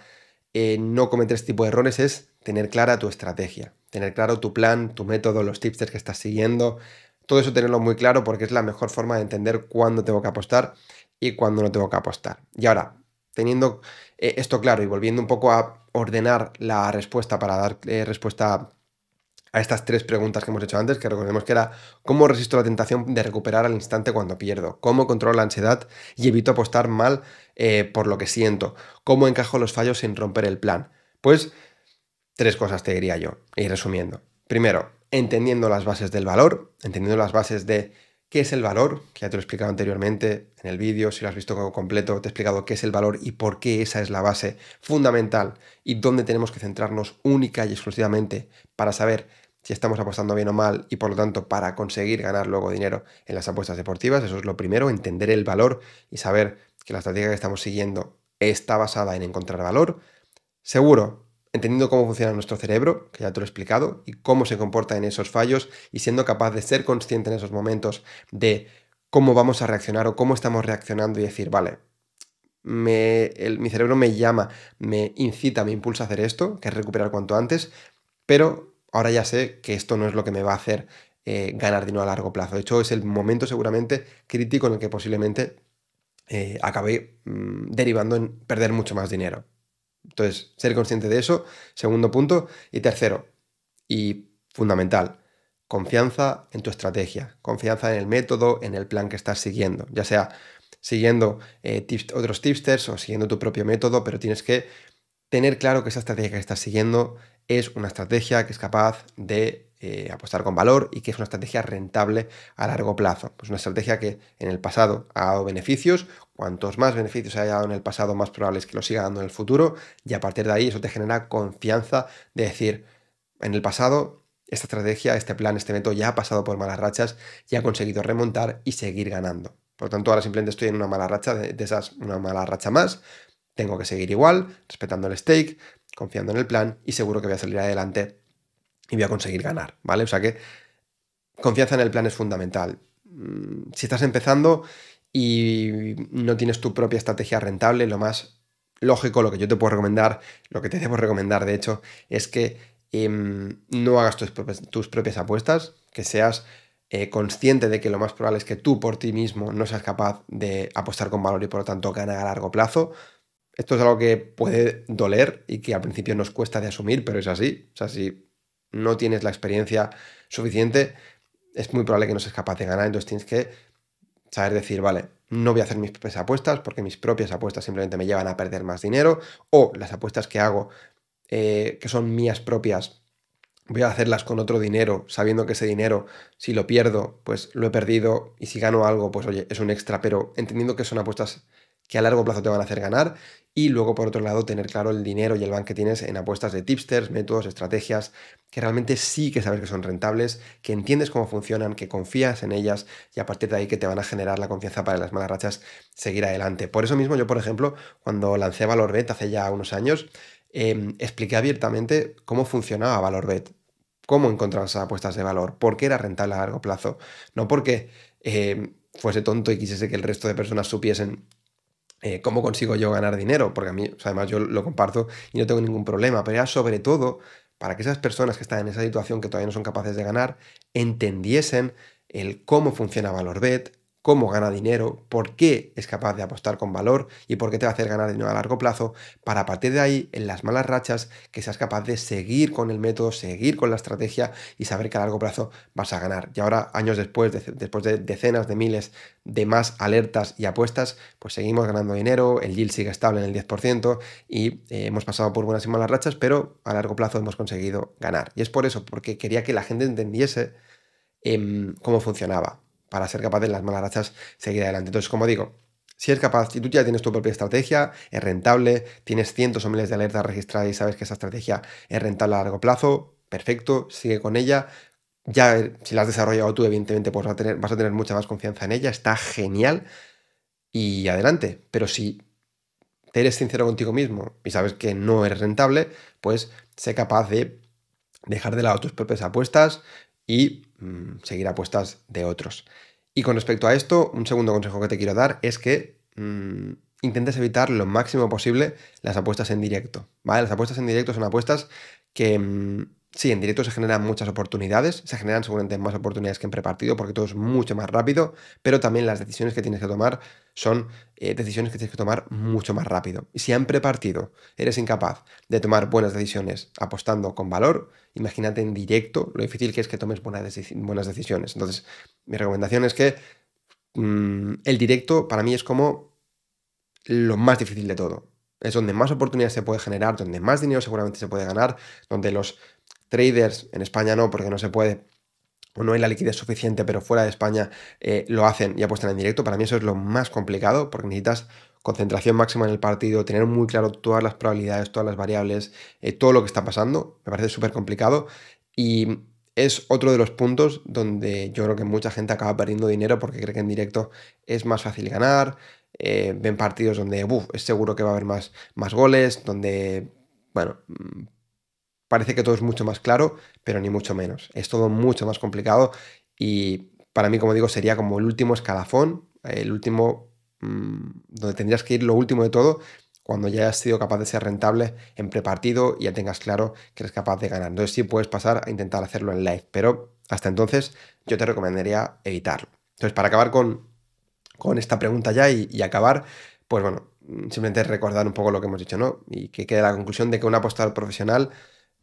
no cometer este tipo de errores es tener clara tu estrategia, tener claro tu plan, tu método, los tips que estás siguiendo, todo eso tenerlo muy claro porque es la mejor forma de entender cuándo tengo que apostar y cuándo no tengo que apostar. Y ahora, teniendo esto claro y volviendo un poco a ordenar la respuesta para dar respuesta a estas tres preguntas que hemos hecho antes, que recordemos que era cómo resisto la tentación de recuperar al instante cuando pierdo, cómo controlo la ansiedad y evito apostar mal por lo que siento, cómo encajo los fallos sin romper el plan. Pues tres cosas te diría yo, y resumiendo. Primero, entendiendo las bases del valor, entendiendo las bases de qué es el valor, que ya te lo he explicado anteriormente en el vídeo, si lo has visto completo, te he explicado qué es el valor y por qué esa es la base fundamental y dónde tenemos que centrarnos única y exclusivamente para saber si estamos apostando bien o mal y por lo tanto para conseguir ganar luego dinero en las apuestas deportivas. Eso es lo primero, entender el valor y saber que la estrategia que estamos siguiendo está basada en encontrar valor. Seguro, entendiendo cómo funciona nuestro cerebro, que ya te lo he explicado, y cómo se comporta en esos fallos y siendo capaz de ser consciente en esos momentos de cómo vamos a reaccionar o cómo estamos reaccionando y decir, vale, mi cerebro me llama, me incita, me impulsa a hacer esto, que es recuperar cuanto antes, pero ahora ya sé que esto no es lo que me va a hacer ganar dinero a largo plazo. De hecho, es el momento seguramente crítico en el que posiblemente acabe derivando en perder mucho más dinero. Entonces, ser consciente de eso, segundo punto. Y tercero, y fundamental, confianza en tu estrategia, confianza en el método, en el plan que estás siguiendo, ya sea siguiendo otros tipsters o siguiendo tu propio método, pero tienes que tener claro que esa estrategia que estás siguiendo es una estrategia que es capaz de apostar con valor y que es una estrategia rentable a largo plazo. Pues una estrategia que en el pasado ha dado beneficios, cuantos más beneficios haya dado en el pasado, más probable es que lo siga dando en el futuro, y a partir de ahí eso te genera confianza de decir, en el pasado esta estrategia, este plan, este método ya ha pasado por malas rachas y ha conseguido remontar y seguir ganando. Por lo tanto, ahora simplemente estoy en una mala racha de esas, una mala racha más. Tengo que seguir igual, respetando el stake, confiando en el plan y seguro que voy a salir adelante y voy a conseguir ganar, ¿vale? O sea que confianza en el plan es fundamental. Si estás empezando y no tienes tu propia estrategia rentable, lo más lógico, lo que yo te puedo recomendar, lo que te debo recomendar, de hecho, es que no hagas tus propias apuestas, que seas consciente de que lo más probable es que tú por ti mismo no seas capaz de apostar con valor y por lo tanto ganar a largo plazo. Esto es algo que puede doler y que al principio nos cuesta de asumir, pero es así. O sea, si no tienes la experiencia suficiente, es muy probable que no seas capaz de ganar. Entonces tienes que saber decir, vale, no voy a hacer mis propias apuestas porque mis propias apuestas simplemente me llevan a perder más dinero, o las apuestas que hago, que son mías propias, voy a hacerlas con otro dinero, sabiendo que ese dinero, si lo pierdo, pues lo he perdido, y si gano algo, pues oye, es un extra, pero entendiendo que son apuestas que a largo plazo te van a hacer ganar, y luego por otro lado tener claro el dinero y el ban que tienes en apuestas de tipsters, métodos, estrategias, que realmente sí que sabes que son rentables, que entiendes cómo funcionan, que confías en ellas, y a partir de ahí que te van a generar la confianza para en las malas rachas seguir adelante. Por eso mismo yo, por ejemplo, cuando lancé ValorBet hace ya unos años, expliqué abiertamente cómo funcionaba ValorBet, cómo encontrar esas apuestas de valor, por qué era rentable a largo plazo, no porque fuese tonto y quisiese que el resto de personas supiesen cómo consigo yo ganar dinero, porque a mí, o sea, además yo lo comparto y no tengo ningún problema, pero era sobre todo para que esas personas que están en esa situación que todavía no son capaces de ganar, entendiesen el cómo funciona ValorBet, cómo gana dinero, por qué es capaz de apostar con valor y por qué te va a hacer ganar dinero a largo plazo, para a partir de ahí, en las malas rachas, que seas capaz de seguir con el método, seguir con la estrategia y saber que a largo plazo vas a ganar. Y ahora, años después, después de decenas de miles de más alertas y apuestas, pues seguimos ganando dinero, el yield sigue estable en el 10% y hemos pasado por buenas y malas rachas, pero a largo plazo hemos conseguido ganar. Y es por eso, porque quería que la gente entendiese cómo funcionaba, para ser capaz de en las malas rachas seguir adelante. Entonces, como digo, si eres capaz, si tú ya tienes tu propia estrategia, es rentable, tienes cientos o miles de alertas registradas y sabes que esa estrategia es rentable a largo plazo, perfecto, sigue con ella. Ya, si la has desarrollado tú, evidentemente, pues vas a tener mucha más confianza en ella, está genial y adelante. Pero si te eres sincero contigo mismo y sabes que no eres rentable, pues sé capaz de dejar de lado tus propias apuestas y seguir apuestas de otros. Y con respecto a esto, un segundo consejo que te quiero dar es que intentes evitar lo máximo posible las apuestas en directo, ¿vale? Las apuestas en directo son apuestas que sí, en directo se generan muchas oportunidades, se generan seguramente más oportunidades que en prepartido porque todo es mucho más rápido, pero también las decisiones que tienes que tomar son decisiones que tienes que tomar mucho más rápido. Y si en prepartido eres incapaz de tomar buenas decisiones apostando con valor, imagínate en directo lo difícil que es que tomes buenas decisiones. Entonces, mi recomendación es que el directo para mí es como lo más difícil de todo. Es donde más oportunidades se puede generar, donde más dinero seguramente se puede ganar, donde los traders, en España no, porque no se puede, o no hay la liquidez suficiente, pero fuera de España lo hacen y apuestan en directo. Para mí eso es lo más complicado, porque necesitas concentración máxima en el partido, tener muy claro todas las probabilidades, todas las variables, todo lo que está pasando. Me parece súper complicado y es otro de los puntos donde yo creo que mucha gente acaba perdiendo dinero porque cree que en directo es más fácil ganar. Ven partidos donde es seguro que va a haber más goles, donde, bueno, parece que todo es mucho más claro, pero ni mucho menos. Es todo mucho más complicado y para mí, como digo, sería como el último escalafón, el último, donde tendrías que ir lo último de todo, cuando ya hayas sido capaz de ser rentable en prepartido y ya tengas claro que eres capaz de ganar. Entonces sí puedes pasar a intentar hacerlo en live, pero hasta entonces yo te recomendaría evitarlo. Entonces, para acabar con esta pregunta ya y acabar, pues bueno, simplemente recordar un poco lo que hemos dicho, ¿no? Y que quede la conclusión de que un apostador profesional,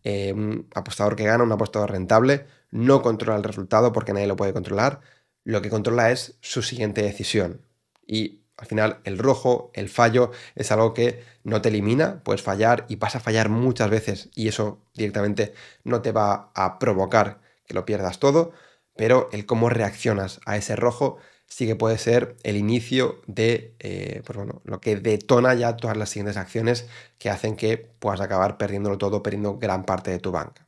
un apostador que gana, un apostador rentable, no controla el resultado porque nadie lo puede controlar. Lo que controla es su siguiente decisión. Y al final el rojo, el fallo, es algo que no te elimina, puedes fallar y vas a fallar muchas veces y eso directamente no te va a provocar que lo pierdas todo, pero el cómo reaccionas a ese rojo sí que puede ser el inicio de pues bueno, lo que detona ya todas las siguientes acciones que hacen que puedas acabar perdiéndolo todo, perdiendo gran parte de tu banca.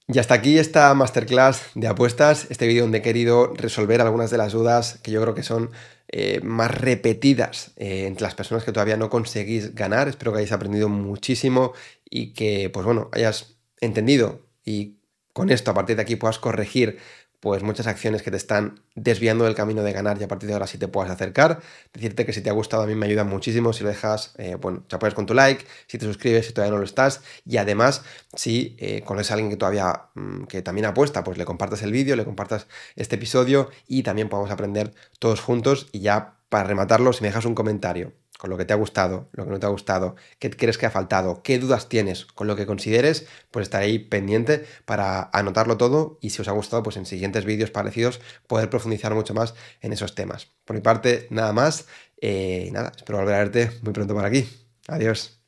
Y hasta aquí esta masterclass de apuestas, este vídeo donde he querido resolver algunas de las dudas que yo creo que son más repetidas entre las personas que todavía no conseguís ganar. Espero que hayáis aprendido muchísimo y que, pues bueno, hayas entendido y con esto a partir de aquí puedas corregir pues muchas acciones que te están desviando del camino de ganar y a partir de ahora sí te puedas acercar. Decirte que si te ha gustado a mí me ayuda muchísimo si lo dejas, bueno, te apoyas con tu like, si te suscribes si todavía no lo estás y además si conoces a alguien que todavía, que también apuesta, pues le compartas el vídeo, le compartas este episodio y también podamos aprender todos juntos. Y ya para rematarlo, si me dejas un comentario con lo que te ha gustado, lo que no te ha gustado, qué crees que ha faltado, qué dudas tienes con lo que consideres, pues estaré ahí pendiente para anotarlo todo y si os ha gustado, pues en siguientes vídeos parecidos poder profundizar mucho más en esos temas. Por mi parte, nada más. Nada, espero volver a verte muy pronto por aquí. Adiós.